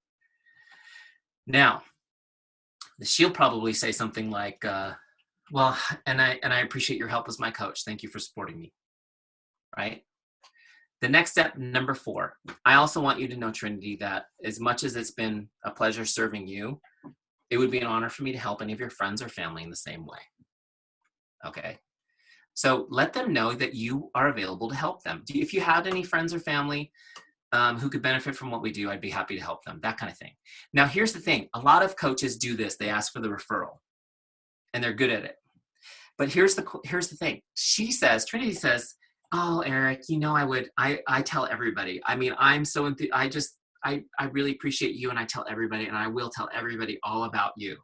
B: Now, she'll probably say something like, well, and I appreciate your help as my coach. Thank you for supporting me. Right. The next step, number 4, I also want you to know, Trinity, that as much as it's been a pleasure serving you, it would be an honor for me to help any of your friends or family in the same way. Okay. So let them know that you are available to help them. If you had any friends or family who could benefit from what we do, I'd be happy to help them, that kind of thing. Now, here's the thing. A lot of coaches do this. They ask for the referral, and they're good at it. But here's the thing. Trinity says, oh, Eric, you know, I tell everybody. I mean, I'm so I really appreciate you, and I tell everybody, and I will tell everybody all about you.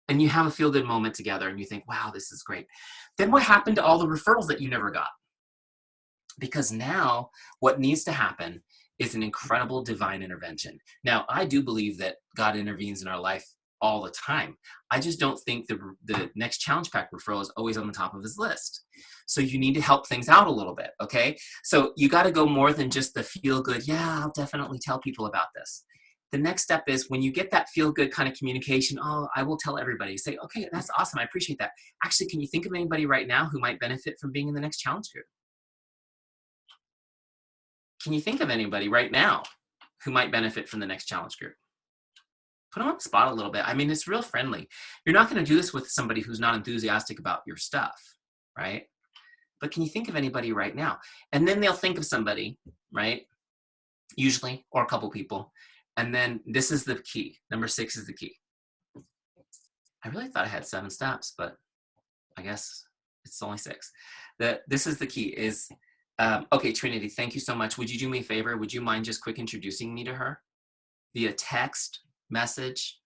B: And you have a feel-good moment together, and you think, wow, this is great. Then what happened to all the referrals that you never got? Because now what needs to happen is an incredible divine intervention. Now, I do believe that God intervenes in our life all the time. I just don't think the next challenge pack referral is always on the top of his list. So you need to help things out a little bit, okay? So you got to go more than just the feel good, yeah, I'll definitely tell people about this. The next step is when you get that feel good kind of communication, oh, I will tell everybody. Say, okay, that's awesome. I appreciate that. Actually, can you think of anybody right now who might benefit from being in the next challenge group? Can you think of anybody right now who might benefit from the next challenge group? Put them on the spot a little bit. I mean, it's real friendly. You're not going to do this with somebody who's not enthusiastic about your stuff, right? But can you think of anybody right now? And then they'll think of somebody, right? Usually, or a couple people. And then this is the key. Number 6 is the key. I really thought I had 7 steps, but I guess it's only 6. This is the key is, okay, Trinity, thank you so much. Would you do me a favor? Would you mind just quick introducing me to her via text, message,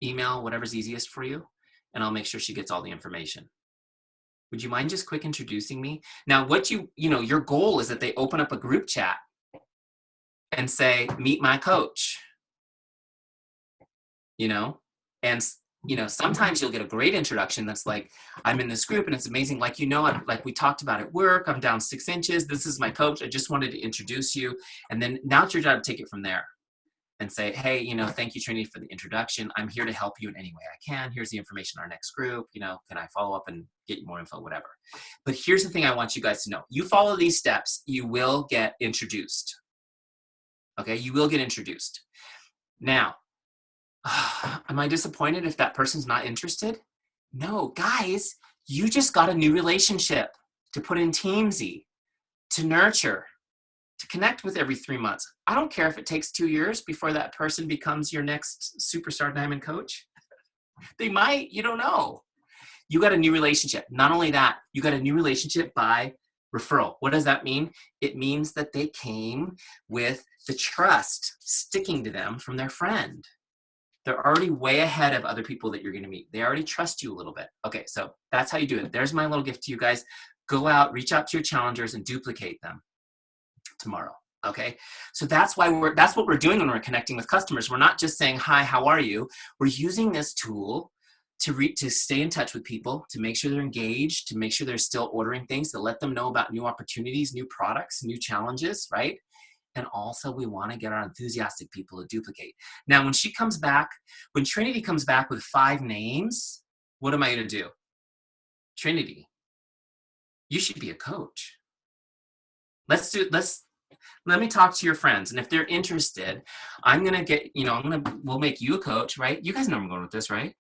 B: email, whatever's easiest for you? And I'll make sure she gets all the information. Would you mind just quick introducing me? Now, your goal is that they open up a group chat and say, meet my coach, and sometimes you'll get a great introduction that's like, I'm in this group and it's amazing. Like, like we talked about at work, I'm down 6 inches. This is my coach. I just wanted to introduce you. And then now it's your job to take it from there and say, hey, thank you, Trinity, for the introduction. I'm here to help you in any way I can. Here's the information on our next group. Can I follow up and get you more info, whatever. But here's the thing I want you guys to know. You follow these steps, you will get introduced. Okay, you will get introduced. Now, am I disappointed if that person's not interested? No, guys, you just got a new relationship to put in Teamzy, to nurture, to connect with every 3 months. I don't care if it takes 2 years before that person becomes your next superstar diamond coach. They might, you don't know. You got a new relationship. Not only that, you got a new relationship by referral. What does that mean? It means that they came with the trust sticking to them from their friend. They're already way ahead of other people that you're going to meet. They already trust you a little bit. Okay, so that's how you do it. There's my little gift to you guys. Go out, reach out to your challengers and duplicate them tomorrow. Okay, so that's what we're doing when we're connecting with customers. We're not just saying, hi, how are you? We're using this tool to stay in touch with people, to make sure they're engaged, to make sure they're still ordering things, to let them know about new opportunities, new products, new challenges, right? And also we want to get our enthusiastic people to duplicate. Now, when she comes back, when Trinity comes back with 5 names, what am I going to do? Trinity, you should be a coach. Let me talk to your friends. And if they're interested, I'm going to get, we'll make you a coach, right? You guys know where I'm going with this, right?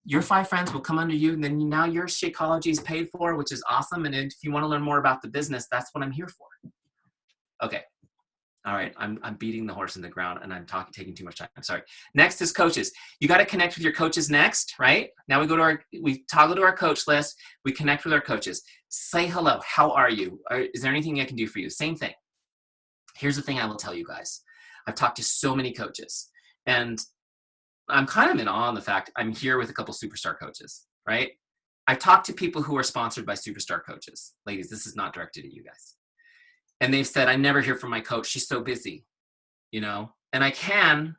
B: Your 5 friends will come under you, and then now your Shakeology is paid for, which is awesome. And if you want to learn more about the business, that's what I'm here for. Okay. All right. I'm beating the horse in the ground, and I'm taking too much time. I'm sorry. Next is coaches. You got to connect with your coaches next, right? Now we toggle to our coach list. We connect with our coaches. Say hello. How are you? Is there anything I can do for you? Same thing. Here's the thing I will tell you guys. I've talked to so many coaches, and I'm kind of in awe on the fact I'm here with a couple superstar coaches, right? I've talked to people who are sponsored by superstar coaches. Ladies, this is not directed at you guys. And they've said, I never hear from my coach. She's so busy, and I can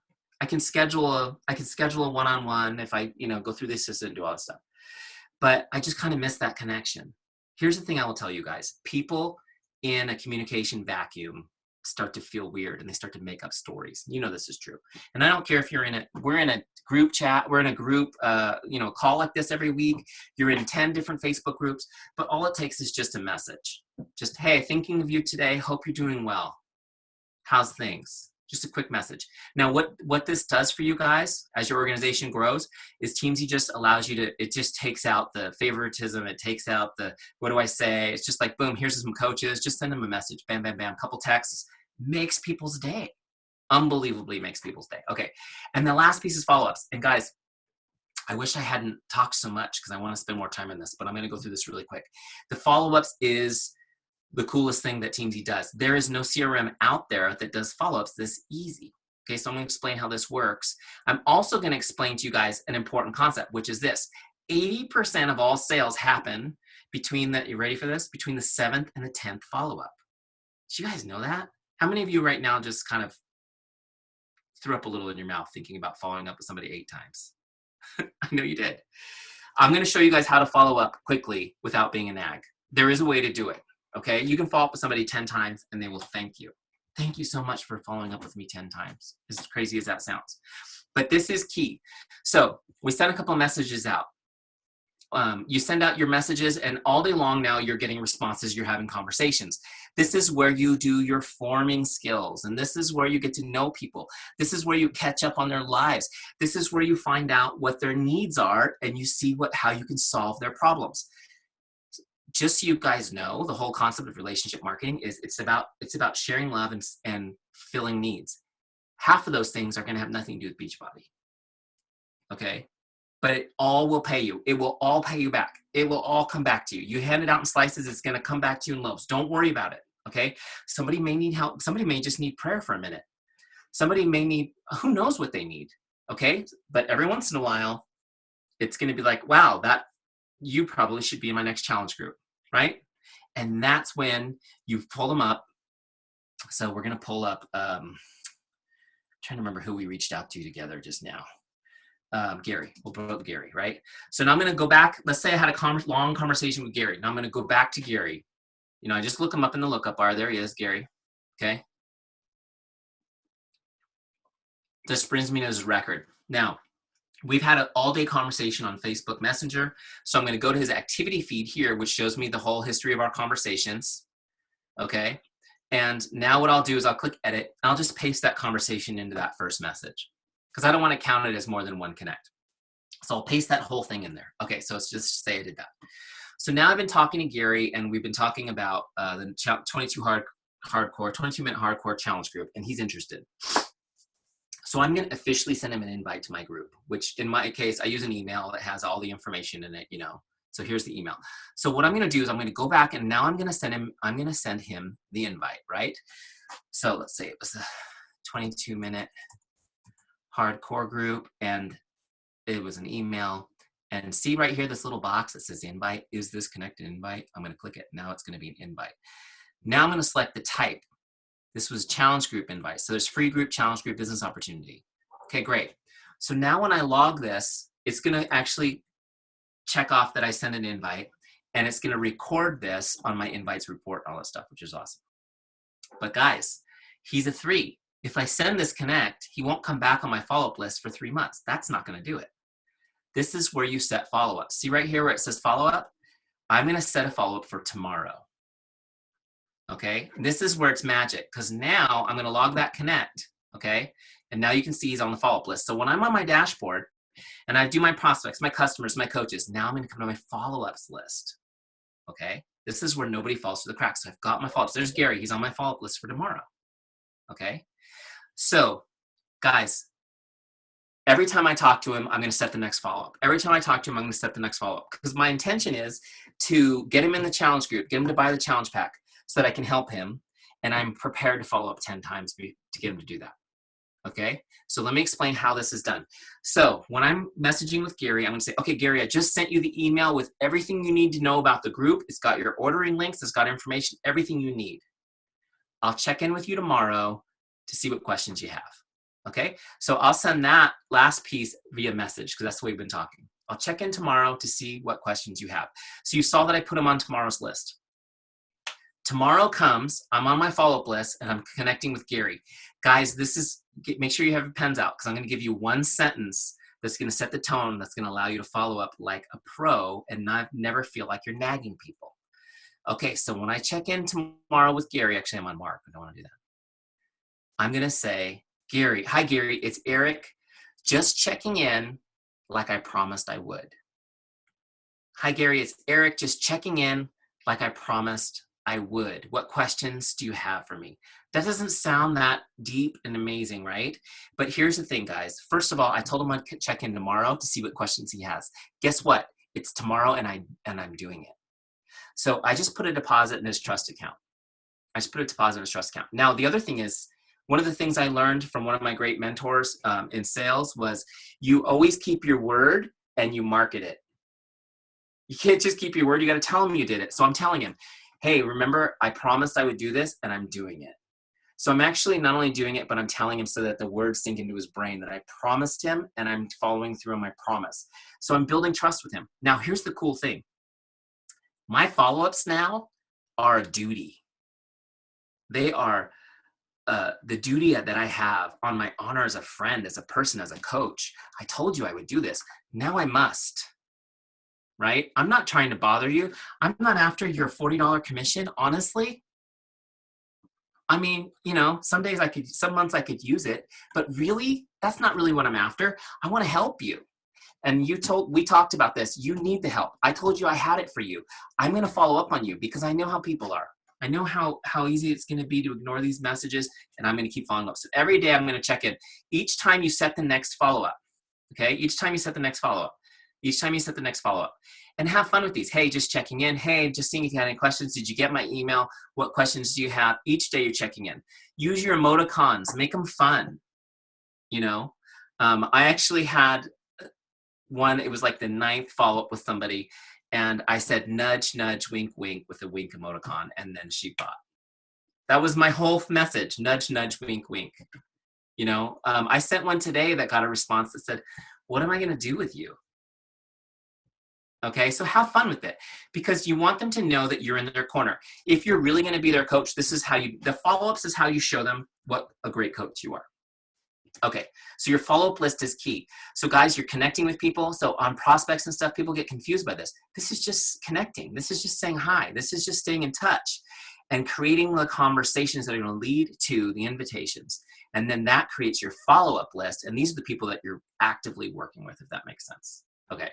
B: schedule a one-on-one if I, go through the assistant and do all that stuff. But I just kind of miss that connection. Here's the thing I will tell you guys. People in a communication vacuum start to feel weird, and they start to make up stories. This is true. And I don't care if we're in a group chat, we're in a group, call like this every week. You're in 10 different Facebook groups, but all it takes is just a message. Just, hey, thinking of you today. Hope you're doing well. How's things? Just a quick message. Now, what this does for you guys as your organization grows is Teamzy just allows you to, it just takes out the favoritism. It takes out the, what do I say? It's just like, boom, here's some coaches. Just send them a message. Bam, bam, bam. Couple texts. Makes people's day. Unbelievably makes people's day. Okay. And the last piece is follow-ups. And guys, I wish I hadn't talked so much because I want to spend more time on this, but I'm going to go through this really quick. The follow-ups is the coolest thing that Teamzy does. There is no CRM out there that does follow-ups this easy. Okay, so I'm going to explain how this works. I'm also going to explain to you guys an important concept, which is this. 80% of all sales happen between you ready for this? Between the 7th and the 10th follow-up. Do you guys know that? How many of you right now just kind of threw up a little in your mouth thinking about following up with somebody 8 times? I know you did. I'm going to show you guys how to follow up quickly without being a nag. There is a way to do it. Okay, you can follow up with somebody 10 times and they will thank you. Thank you so much for following up with me 10 times. As crazy as that sounds. But this is key. So we sent a couple of messages out. You send out your messages, and all day long now you're getting responses, you're having conversations. This is where you do your forming skills, and this is where you get to know people. This is where you catch up on their lives. This is where you find out what their needs are, and you see how you can solve their problems. Just so you guys know, the whole concept of relationship marketing is it's about sharing love and filling needs. Half of those things are going to have nothing to do with Beachbody. Okay? But it all will pay you. It will all pay you back. It will all come back to you. You hand it out in slices, it's going to come back to you in loaves. Don't worry about it. Okay? Somebody may need help. Somebody may just need prayer for a minute. Somebody may need, who knows what they need. Okay? But every once in a while, it's going to be like, wow, you probably should be in my next challenge group, right? And that's when you pull them up. So we're going to pull up, trying to remember who we reached out to together just now. Gary, we'll pull up Gary, right? So now I'm going to go back. Let's say I had a long conversation with Gary. Now I'm going to go back to Gary. I just look him up in the lookup bar. There he is, Gary. Okay. This brings me to his record. Now, we've had an all-day conversation on Facebook Messenger. So I'm going to go to his activity feed here, which shows me the whole history of our conversations. Okay. And now what I'll do is I'll click edit. I'll just paste that conversation into that first message because I don't want to count it as more than one connect. So I'll paste that whole thing in there. Okay. So let's just say I did that. So now I've been talking to Gary, and we've been talking about the 22-minute hardcore challenge group, and he's interested. So I'm going to officially send him an invite to my group, which in my case, I use an email that has all the information in it, So here's the email. So what I'm going to do is I'm going to go back, and now I'm going to send him the invite, right? So let's say it was a 22-minute hardcore group, and it was an email. And see right here, this little box that says invite. Is this connected invite? I'm going to click it. Now it's going to be an invite. Now I'm going to select the type. This was challenge group invite. So there's free group, challenge group, business opportunity. Okay, great. So now when I log this, it's going to actually check off that I sent an invite, and it's going to record this on my invites report and all that stuff, which is awesome. But guys, he's a 3. If I send this connect, he won't come back on my follow-up list for 3 months. That's not going to do it. This is where you set follow-up. See right here where it says follow-up? I'm going to set a follow-up for tomorrow. Okay, this is where it's magic, because now I'm going to log that connect. Okay, and now you can see he's on the follow-up list. So when I'm on my dashboard and I do my prospects, my customers, my coaches, now I'm going to come to my follow-ups list. Okay, this is where nobody falls through the cracks. So I've got my follow-ups. There's Gary. He's on my follow-up list for tomorrow. Okay, so guys, every time I talk to him, I'm going to set the next follow-up. Every time I talk to him, I'm going to set the next follow-up, because my intention is to get him in the challenge group, get him to buy the challenge pack so that I can help him, and I'm prepared to follow up 10 times to get him to do that. Okay, so let me explain how this is done. So when I'm messaging with Gary, I'm going to say, okay, Gary, I just sent you the email with everything you need to know about the group. It's got your ordering links. It's got information, everything you need. I'll check in with you tomorrow to see what questions you have. Okay, so I'll send that last piece via message, because that's the way we've been talking. I'll check in tomorrow to see what questions you have. So you saw that I put them on tomorrow's list. Tomorrow comes, I'm on my follow-up list, and I'm connecting with Gary. Guys, this is, make sure you have your pens out, because I'm going to give you one sentence that's going to set the tone, that's going to allow you to follow up like a pro and not never feel like you're nagging people. Okay, so when I check in tomorrow with Gary, actually I'm on Mark, I don't want to do that. I'm going to say, Gary, hi Gary, it's Eric, just checking in like I promised I would. Hi Gary, it's Eric, just checking in like I promised I would. What questions do you have for me? That doesn't sound that deep and amazing, right? But here's the thing, guys. First of all, I told him I'd check in tomorrow to see what questions he has. Guess what? It's tomorrow, and I'm doing it. So I just put a deposit in his trust account. Now, the other thing is, one of the things I learned from one of my great mentors in sales was you always keep your word and you market it. You can't just keep your word. You got to tell him you did it. So I'm telling him, hey, remember, I promised I would do this, and I'm doing it. So I'm actually not only doing it, but I'm telling him so that the words sink into his brain that I promised him, and I'm following through on my promise. So I'm building trust with him. Now, here's the cool thing. My follow-ups now are a duty. They are the duty that I have on my honor as a friend, as a person, as a coach. I told you I would do this. Now I must. Right? I'm not trying to bother you. I'm not after your $40 commission, honestly. I mean, you know, some months I could use it, but really, that's not really what I'm after. I want to help you. And we talked about this. You need the help. I told you I had it for you. I'm going to follow up on you because I know how people are. I know how easy it's going to be to ignore these messages, and I'm going to keep following up. So every day I'm going to check in. Each time you set the next follow-up, okay? Each time you set the next follow-up. And have fun with these. Hey, just checking in. Hey, just seeing if you had any questions. Did you get my email? What questions do you have? Each day you're checking in. Use your emoticons. Make them fun. You know, I actually had one, it was like the 9th follow-up with somebody, and I said nudge, nudge, wink, wink with a wink emoticon, and then she bought. That was my whole message, nudge, nudge, wink, wink. You know, I sent one today that got a response that said, what am I going to do with you? Okay, so have fun with it, because you want them to know that you're in their corner. If you're really going to be their coach, this is how the follow-ups is how you show them what a great coach you are. Okay, so your follow-up list is key. So guys, you're connecting with people. So on prospects and stuff, people get confused by this. This is just connecting. This is just saying hi. This is just staying in touch and creating the conversations that are going to lead to the invitations. And then that creates your follow-up list. And these are the people that you're actively working with, if that makes sense. Okay.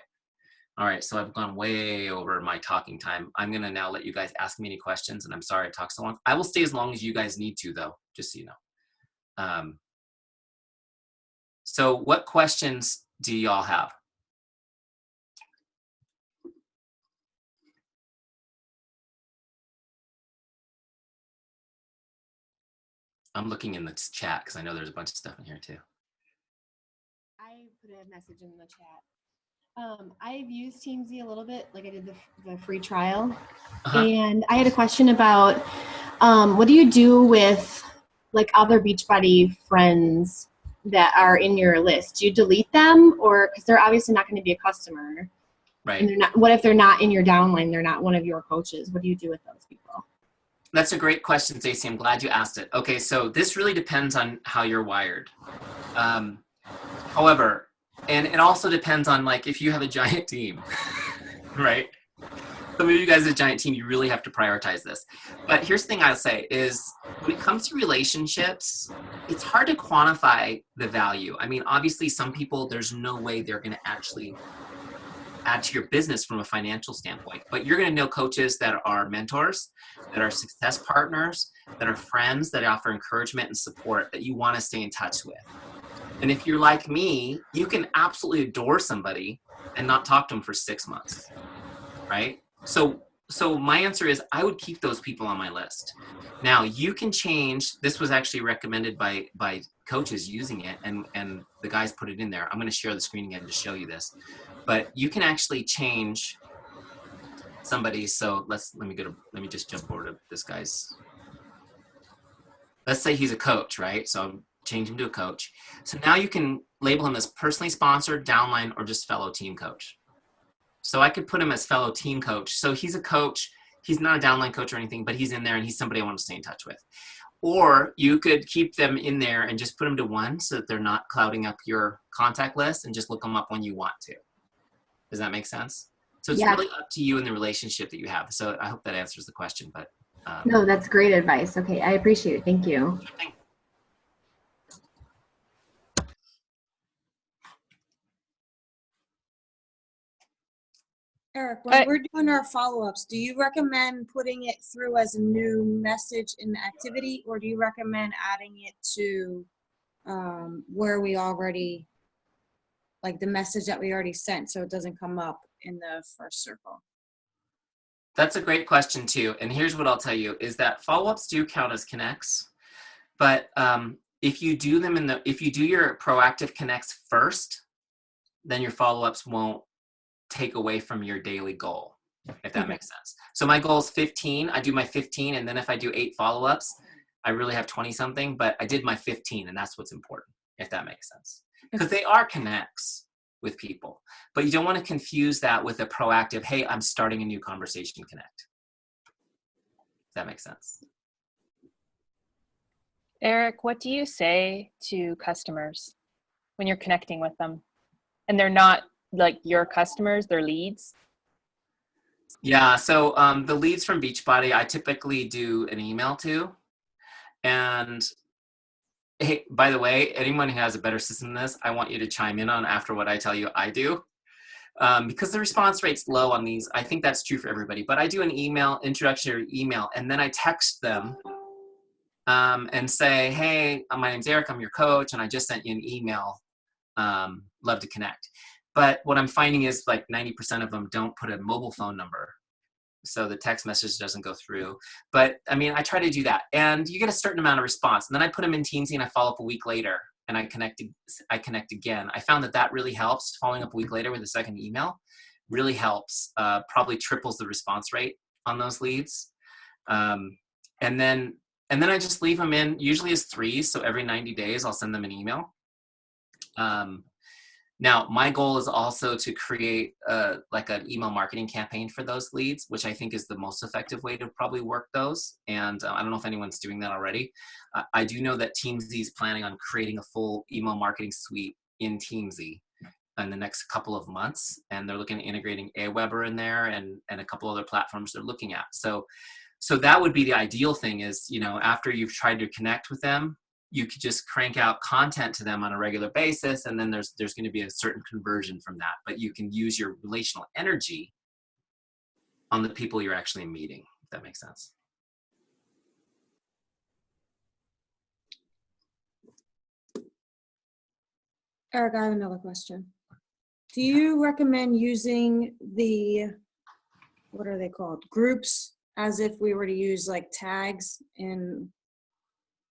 B: All right, so I've gone way over my talking time. I'm going to now let you guys ask me any questions, and I'm sorry I talked so long. I will stay as long as you guys need to, though, just so you know. So what questions do y'all have? I'm looking in the chat because I know there's a bunch of stuff in here too.
A: I put a message in the chat. I've used Teamzy a little bit, like I did the free trial. And I had a question about what do you do with like other Beachbody friends that are in your list? Do you delete them, or because they're obviously not going to be a customer?
B: Right.
A: And they're not, what if they're not in your downline? They're not one of your coaches. What do you do with those people?
B: That's a great question, Stacey. I'm glad you asked it. Okay, so this really depends on how you're wired. However, and it also depends on like if you have a giant team, right? Some of you guys are a giant team, you really have to prioritize this. But here's the thing I'll say is when it comes to relationships, it's hard to quantify the value. I mean, obviously some people, there's no way they're going to actually add to your business from a financial standpoint, but you're going to know coaches that are mentors, that are success partners, that are friends, that offer encouragement and support that you want to stay in touch with. And if you're like me, you can absolutely adore somebody and not talk to them for 6 months, right? So my answer is I would keep those people on my list. Now you can change. This was actually recommended by coaches using it, and the guys put it in there. I'm going to share the screen again to show you this, but you can actually change somebody. So let me just jump over to this guy's. Let's say he's a coach, right? So I'm change him to a coach. So now you can label him as personally sponsored, downline, or just fellow team coach. So I could put him as fellow team coach. So he's a coach. He's not a downline coach or anything, but he's in there and he's somebody I want to stay in touch with. Or you could keep them in there and just put them to one so that they're not clouding up your contact list and just look them up when you want to. Does that make sense? So it's really up to you and the relationship that you have. So I hope that answers the question. But
A: no, that's great advice. Okay, I appreciate it. Thank you.
C: Eric, when we're doing our follow-ups, do you recommend putting it through as a new message in the activity, or do you recommend adding it to where we already, like the message that we already sent, so it doesn't come up in the first circle?
B: That's a great question too. And here's what I'll tell you is that follow-ups do count as connects, but if you do them if you do your proactive connects first, then your follow-ups won't take away from your daily goal, if that makes sense. So my goal is 15. I do my 15, and then if I do 8 follow-ups, I really have 20 something, but I did my 15, and that's what's important, if that makes sense. Because they are connects with people, but you don't want to confuse that with a proactive, hey, I'm starting a new conversation connect. If that makes sense.
D: Eric, what do you say to customers when you're connecting with them and they're not like your customers, they're leads?
B: Yeah, so the leads from Beachbody, I typically do an email to. And hey, by the way, anyone who has a better system than this, I want you to chime in on after what I tell you I do. Because the response rate's low on these. I think that's true for everybody. But I do an email, introductory email, and then I text them and say, hey, my name's Eric, I'm your coach, and I just sent you an email. Love to connect. But what I'm finding is like 90% of them don't put a mobile phone number. So the text message doesn't go through. But I mean, I try to do that. And you get a certain amount of response. And then I put them in Teamzy and I follow up a week later and I connect again. I found that really helps. Following up a week later with a second email really helps, probably triples the response rate on those leads. And then I just leave them in, usually as 3. So every 90 days, I'll send them an email. Now, my goal is also to create like an email marketing campaign for those leads, which I think is the most effective way to probably work those. And I don't know if anyone's doing that already. I do know that Teamzy is planning on creating a full email marketing suite in Teamzy in the next couple of months. And they're looking at integrating Aweber in there and a couple other platforms they're looking at. So that would be the ideal thing is, you know, after you've tried to connect with them, you could just crank out content to them on a regular basis, and then there's going to be a certain conversion from that. But you can use your relational energy on the people you're actually meeting, if that makes sense.
C: Eric, I have another question. Do you recommend using the, what are they called, groups, as if we were to use like tags in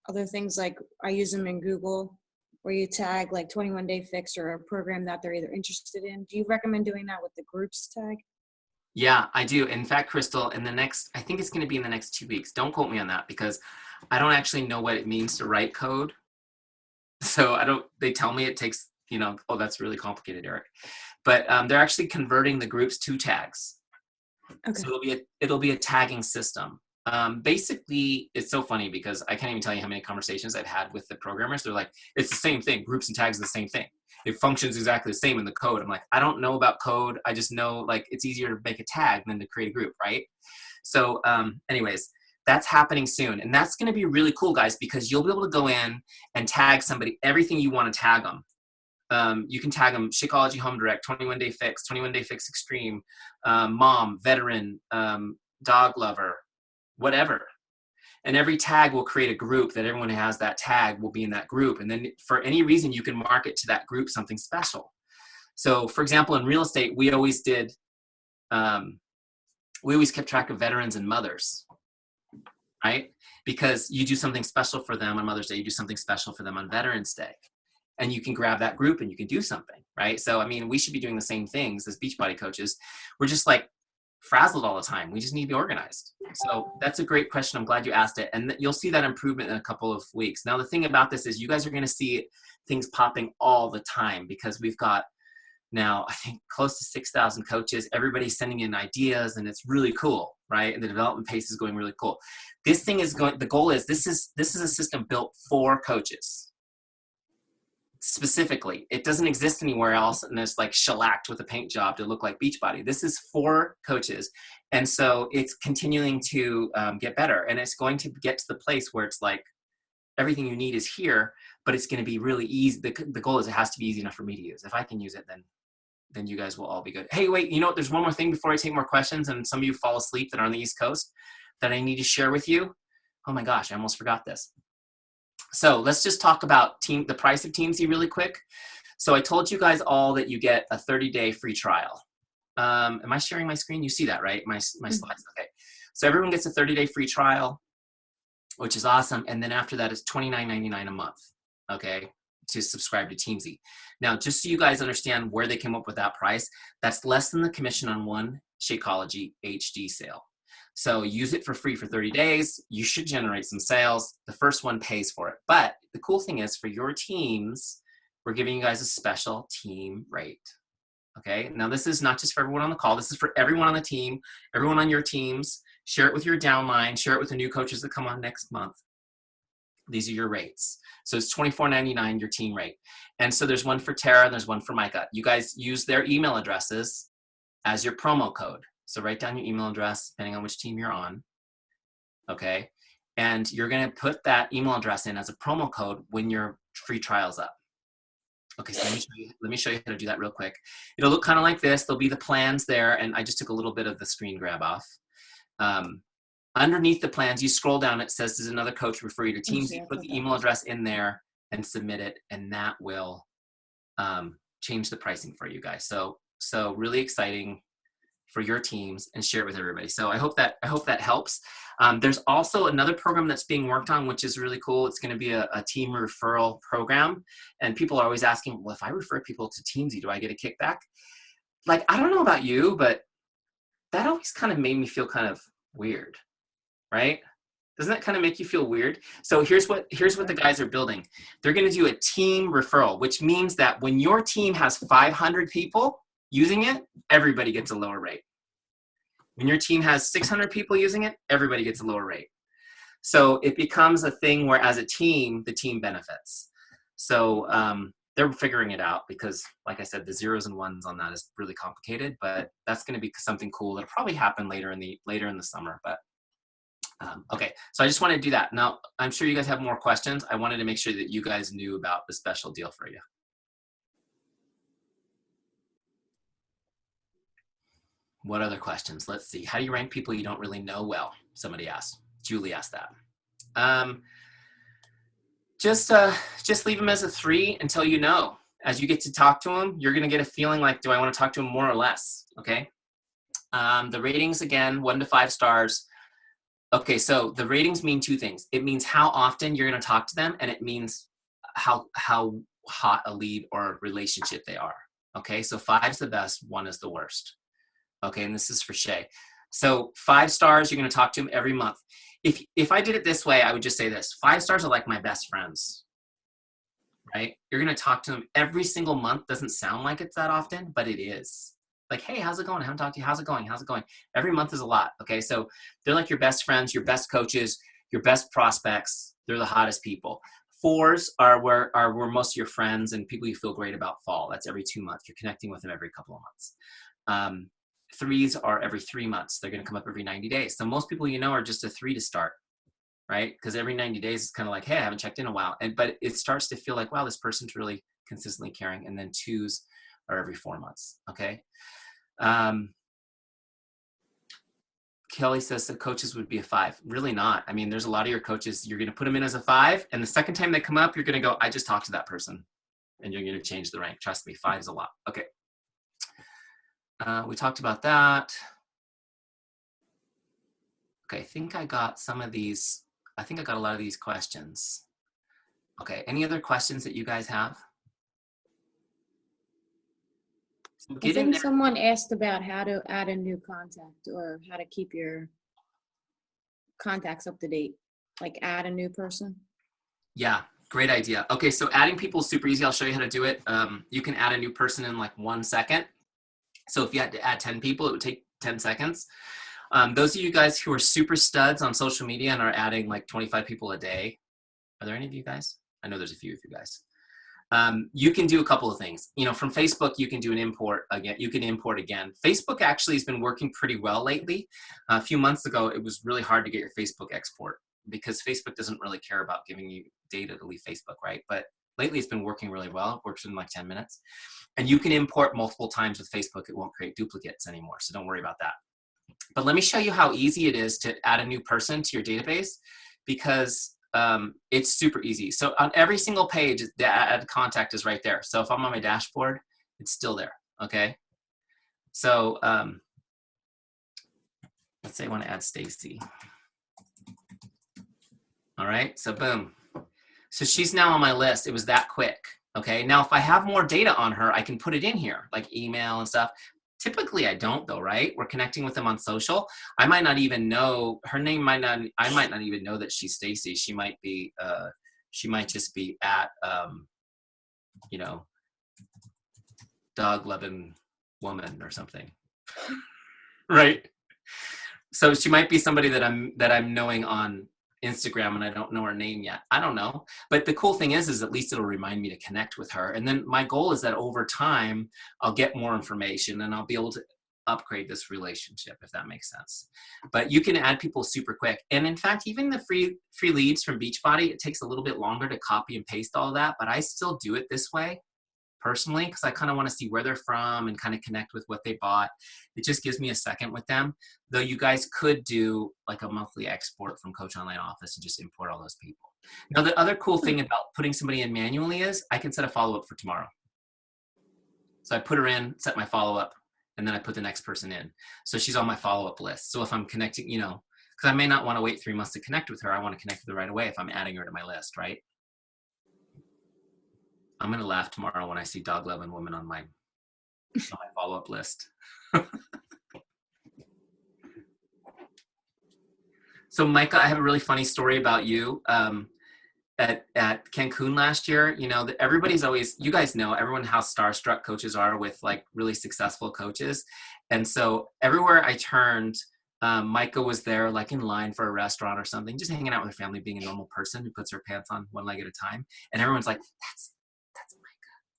C: other things? Like I use them in Google where you tag like 21 Day Fix or a program that they're either interested in. Do you recommend doing that with the groups tag?
B: Yeah, I do. In fact, Crystal, I think it's going to be in the next 2 weeks. Don't quote me on that because I don't actually know what it means to write code. So they tell me it takes, you know, oh, that's really complicated, Eric. but they're actually converting the groups to tags.
C: Okay.
B: So it'll be a tagging system. Basically, it's so funny because I can't even tell you how many conversations I've had with the programmers. They're like, it's the same thing. Groups and tags are the same thing. It functions exactly the same in the code. I'm like, I don't know about code. I just know like it's easier to make a tag than to create a group, right? So anyways, that's happening soon. And that's going to be really cool, guys, because you'll be able to go in and tag somebody, everything you want to tag them. You can tag them Shakeology Home Direct, 21 Day Fix, 21 Day Fix Extreme, mom, veteran, dog lover, whatever. And every tag will create a group that everyone who has that tag will be in that group. And then for any reason, you can market to that group something special. So for example, in real estate, we always did, we always kept track of veterans and mothers, right? Because you do something special for them on Mother's Day, you do something special for them on Veterans Day. And you can grab that group and you can do something, right? So, I mean, we should be doing the same things as Beachbody coaches. We're just like frazzled all the time. We just need to be organized. So that's a great question. I'm glad you asked it. And you'll see that improvement in a couple of weeks. Now, the thing about this is you guys are going to see things popping all the time because we've got now, I think close to 6,000 coaches, everybody's sending in ideas and it's really cool, right? And the development pace is going really cool. This thing is going, the goal is, this is a system built for coaches. Specifically, it doesn't exist anywhere else and it's like shellacked with a paint job to look like Beachbody. This is for coaches. And so it's continuing to get better and it's going to get to the place where it's like everything you need is here, but it's going to be really easy. The goal is it has to be easy enough for me to use. If I can use it, then you guys will all be good. Hey, wait, you know what? There's one more thing before I take more questions and some of you fall asleep that are on the East Coast that I need to share with you. Oh my gosh, I almost forgot this. So let's just talk about the price of Teamzy really quick. So I told you guys all that you get a 30-day free trial. Am I sharing my screen? You see that, right? My slides, okay. So everyone gets a 30-day free trial, which is awesome. And then after that, it's $29.99 a month, okay, to subscribe to Teamzy. Now, just so you guys understand where they came up with that price, that's less than the commission on one Shakeology HD sale. So use it for free for 30 days. You should generate some sales. The first one pays for it. But the cool thing is for your teams, we're giving you guys a special team rate. Okay, now this is not just for everyone on the call. This is for everyone on the team, everyone on your teams. Share it with your downline. Share it with the new coaches that come on next month. These are your rates. So it's $24.99, your team rate. And so there's one for Tara and there's one for Micah. You guys use their email addresses as your promo code. So write down your email address, depending on which team you're on, okay? And you're gonna put that email address in as a promo code when your free trial's up. Okay, so let me show you how to do that real quick. It'll look kind of like this. There'll be the plans there, and I just took a little bit of the screen grab off. Underneath the plans, you scroll down, it says, does another coach refer you to Teamzy? You put the email address in there and submit it, and that will change the pricing for you guys. So really exciting for your teams, and share it with everybody. So I hope that helps. There's also another program that's being worked on, which is really cool. It's going to be a team referral program. And people are always asking, well, if I refer people to Teamzy, do I get a kickback? Like, I don't know about you, but that always kind of made me feel kind of weird, right? Doesn't that kind of make you feel weird? So here's what the guys are building. They're going to do a team referral, which means that when your team has 500 people using it, everybody gets a lower rate. When your team has 600 people using it, everybody gets a lower rate. So it becomes a thing where as a team, the team benefits. So they're figuring it out because, like I said, the zeros and ones on that is really complicated, but that's going to be something cool. That'll probably happen later in the summer, but okay. So I just wanted to do that. Now, I'm sure you guys have more questions. I wanted to make sure that you guys knew about the special deal for you. What other questions? Let's see. How do you rank people you don't really know well? Somebody asked. Julie asked that. Just leave them as a 3 until you know. As you get to talk to them, you're going to get a feeling like, do I want to talk to them more or less? Okay. The ratings, again, 1 to 5 stars. Okay, so the ratings mean 2 things. It means how often you're going to talk to them, and it means how hot a lead or relationship they are. Okay, so 5 is the best, 1 is the worst. Okay, and this is for Shay. So 5 stars, you're going to talk to them every month. If I did it this way, I would just say this. 5 stars are like my best friends. right? You're going to talk to them every single month. Doesn't sound like it's that often, but it is. Like, hey, how's it going? I haven't talked to you. How's it going? How's it going? Every month is a lot. Okay. So they're like your best friends, your best coaches, your best prospects. They're the hottest people. 4s are where most of your friends and people you feel great about fall. That's every 2 months. You're connecting with them every couple of months. 3s are every 3 months. They're going to come up every 90 days. So most people, are just a 3 to start, right? Because every 90 days it's kind of like, hey, I haven't checked in a while. But it starts to feel like, wow, this person's really consistently caring. And then 2s are every 4 months. Okay. Kelly says that coaches would be a 5. Really not. I mean, there's a lot of your coaches, you're going to put them in as a 5. And the second time they come up, you're going to go, I just talked to that person. And you're going to change the rank. Trust me, 5 is a lot. Okay. We talked about that. Okay, I think I got some of these. I think I got a lot of these questions. Okay, any other questions that you guys have? So
C: I
B: get in
C: think
B: there.
C: someone asked about how to add a new contact or how to keep your contacts up to date, like add a new person.
B: Yeah, great idea. Okay, so adding people is super easy. I'll show you how to do it. You can add a new person in like 1 second. So if you had to add 10 people, it would take 10 seconds. Those of you guys who are super studs on social media and are adding like 25 people a day, are there any of you guys? I know there's a few of you guys. You can do a couple of things. From Facebook, you can do an import again. You can import again. Facebook actually has been working pretty well lately. A few months ago, it was really hard to get your Facebook export because Facebook doesn't really care about giving you data to leave Facebook, right? But lately, it's been working really well. It works in like 10 minutes. And you can import multiple times with Facebook. It won't create duplicates anymore, so don't worry about that. But let me show you how easy it is to add a new person to your database because it's super easy. So on every single page, the add contact is right there. So if I'm on my dashboard, it's still there, okay? So let's say I want to add Stacy. All right, so boom. So she's now on my list. It was that quick, okay? Now, if I have more data on her, I can put it in here, like email and stuff. Typically, I don't though, right? We're connecting with them on social. I might not even know her name. I might not even know that she's Stacy. She might be. She might just be at, dog loving woman or something, right? So she might be somebody that I'm knowing on Instagram and I don't know her name yet. I don't know. But the cool thing is at least it'll remind me to connect with her. And then my goal is that over time, I'll get more information and I'll be able to upgrade this relationship, if that makes sense. But you can add people super quick. And in fact, even the free leads from Beachbody, it takes a little bit longer to copy and paste all that, but I still do it this way personally, because I kind of want to see where they're from and kind of connect with what they bought. It just gives me a second with them. Though you guys could do like a monthly export from Coach Online Office and just import all those people. Now, the other cool thing about putting somebody in manually is I can set a follow-up for tomorrow. So I put her in, set my follow-up, and then I put the next person in. So she's on my follow-up list. So if I'm connecting, because I may not want to wait 3 months to connect with her. I want to connect with her right away if I'm adding her to my list, right? I'm going to laugh tomorrow when I see dog loving woman on my follow-up list. So Micah, I have a really funny story about you. At Cancun last year, everybody's always, you guys know, everyone how starstruck coaches are with like really successful coaches. And so everywhere I turned, Micah was there like in line for a restaurant or something, just hanging out with her family, being a normal person who puts her pants on one leg at a time. And everyone's like, that's Micah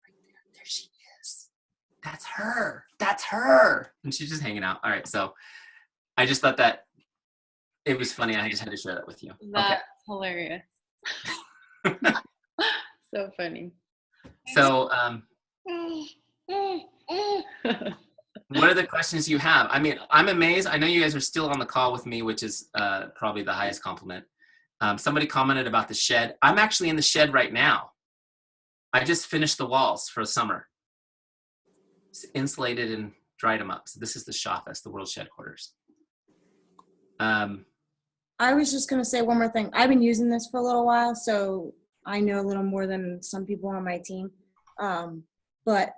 B: right there. There she is. That's her. That's her. And she's just hanging out. All right. So I just thought that it was funny. I just had to share that with you.
E: That's hilarious. So funny.
B: So what are the questions you have? I mean, I'm amazed. I know you guys are still on the call with me, which is probably the highest compliment. Somebody commented about the shed. I'm actually in the shed right now. I just finished the walls for the summer. It's insulated and dried them up. So this is the Shoffice, the World Shed Quarters.
C: I was just going to say one more thing. I've been using this for a little while, so I know a little more than some people on my team. But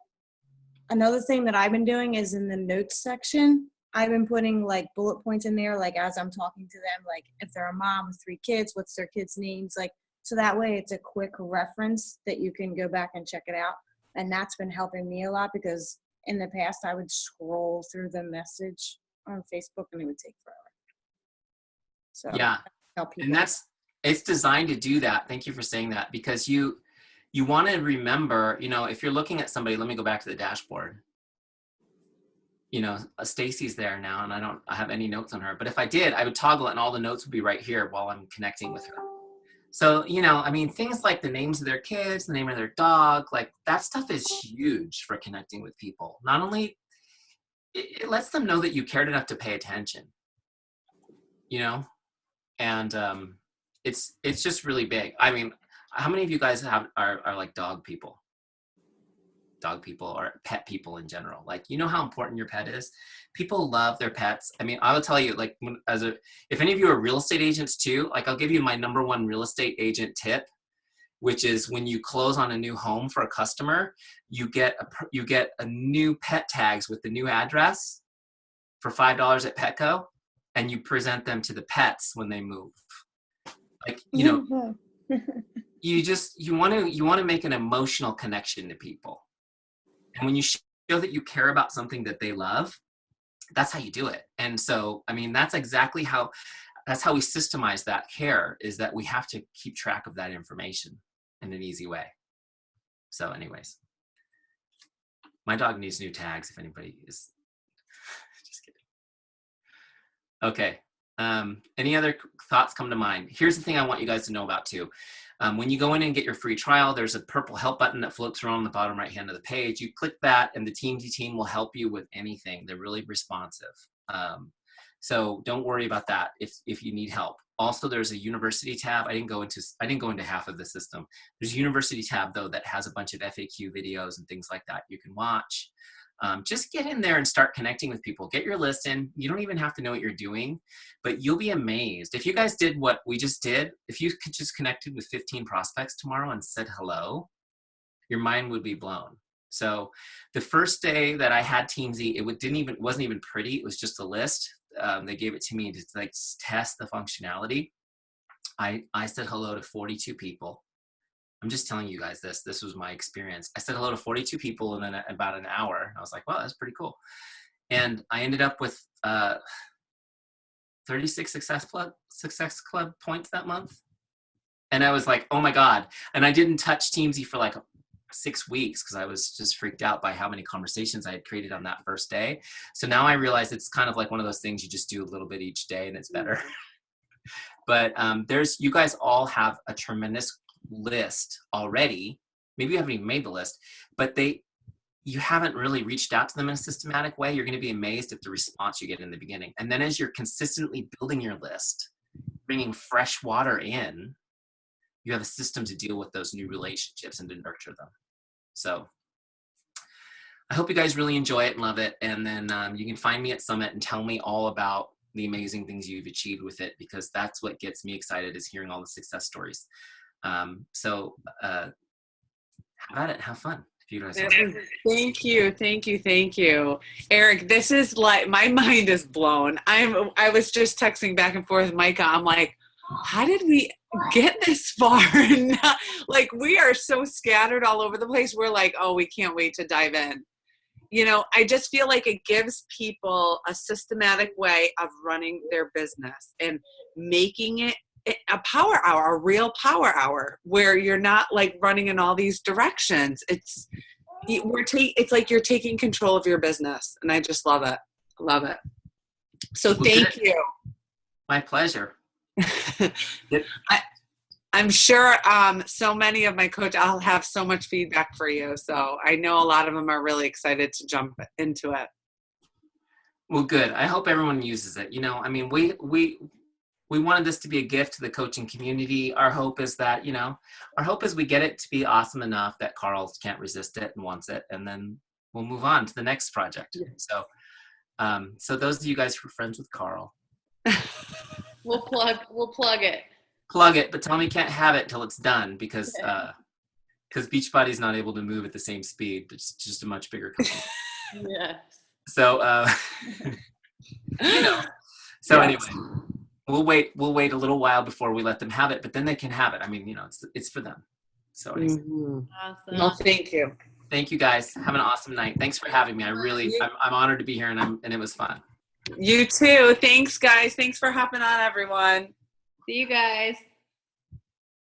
C: another thing that I've been doing is in the notes section, I've been putting like bullet points in there, like as I'm talking to them, like if they're a mom with 3 kids, what's their kids' names? Like So that way it's a quick reference that you can go back and check it out. And that's been helping me a lot because in the past I would scroll through the message on Facebook and it would take forever. So
B: Yeah.
C: help people.
B: And it's designed to do that. Thank you for saying that, because you want to remember, if you're looking at somebody, let me go back to the dashboard. Stacy's there now and I don't have any notes on her, but if I did, I would toggle it and all the notes would be right here while I'm connecting with her. So, things like the names of their kids, the name of their dog, like that stuff is huge for connecting with people. Not only, it lets them know that you cared enough to pay attention, and it's just really big. I mean, how many of you guys are like dog people or pet people in general? Like, how important your pet is? People love their pets. I mean, I will tell you, like, if any of you are real estate agents too, like I'll give you my number one real estate agent tip, which is when you close on a new home for a customer, you get a new pet tags with the new address for $5 at Petco, and you present them to the pets when they move. Like, you want to make an emotional connection to people. And when you show that you care about something that they love, that's how you do it. And so, I mean, that's how we systemize that care, is that we have to keep track of that information in an easy way. So anyways, my dog needs new tags if anybody is just kidding. Okay. Any other thoughts come to mind? Here's the thing I want you guys to know about too. When you go in and get your free trial, there's a purple help button that floats around on the bottom right hand of the page. You click that and the Teamzy team will help you with anything. They're really responsive. So don't worry about that if you need help. Also, there's a university tab. I didn't go into half of the system. There's a university tab though that has a bunch of FAQ videos and things like that you can watch. Just get in there and start connecting with people. Get your list in. You don't even have to know what you're doing, but you'll be amazed. If you guys did what we just did, if you could just connected with 15 prospects tomorrow and said hello, your mind would be blown. So the first day that I had Teamzy, it wasn't even pretty. It was just a list. They gave it to me to like test the functionality. I said hello to 42 people. I'm just telling you guys this was my experience. I said hello to 42 people in about an hour. I was like, wow, that's pretty cool. And I ended up with 36 Success Club points that month. And I was like, oh my God. And I didn't touch Teamzy for like 6 weeks because I was just freaked out by how many conversations I had created on that first day. So now I realize it's kind of like one of those things you just do a little bit each day and it's better. But you guys all have a tremendous list already. Maybe you haven't even made the list, but you haven't really reached out to them in a systematic way. You're going to be amazed at the response you get in the beginning. And then as you're consistently building your list, bringing fresh water in, you have a system to deal with those new relationships and to nurture them. So I hope you guys really enjoy it and love it. And then you can find me at Summit and tell me all about the amazing things you've achieved with it, because that's what gets me excited, is hearing all the success stories. So have at it, have fun. If you guys
E: Thank you. Eric, this is like, my mind is blown. I was just texting back and forth with Micah. I'm like, how did we get this far? Like, we are so scattered all over the place. We're like, oh, we can't wait to dive in. I just feel like it gives people a systematic way of running their business and making it a power hour, a real power hour, where you're not like running in all these directions. It's like you're taking control of your business, and I just love it. Love it. So thank you.
B: My pleasure.
E: I'm sure so many of my I'll have so much feedback for you. So I know a lot of them are really excited to jump into it.
B: Well, good. I hope everyone uses it. I mean, we wanted this to be a gift to the coaching community. Our hope is that, we get it to be awesome enough that Carl can't resist it and wants it. And then we'll move on to the next project. So, so those of you guys who are friends with Carl,
E: We'll plug it.
B: Plug it, but tell me you can't have it till it's done, because Beachbody's not able to move at the same speed, but it's just a much bigger company.
E: Yes.
B: So, so anyway, We'll wait a little while before we let them have it, but then they can have it. I mean, it's for them. So anyways,
E: Mhm.
A: Awesome.
E: Well, thank you.
B: thank you guys. Have an awesome night. Thanks for having me. I'm honored to be here, and it was fun.
E: You too. Thanks, guys. Thanks for hopping on, everyone.
A: See you guys.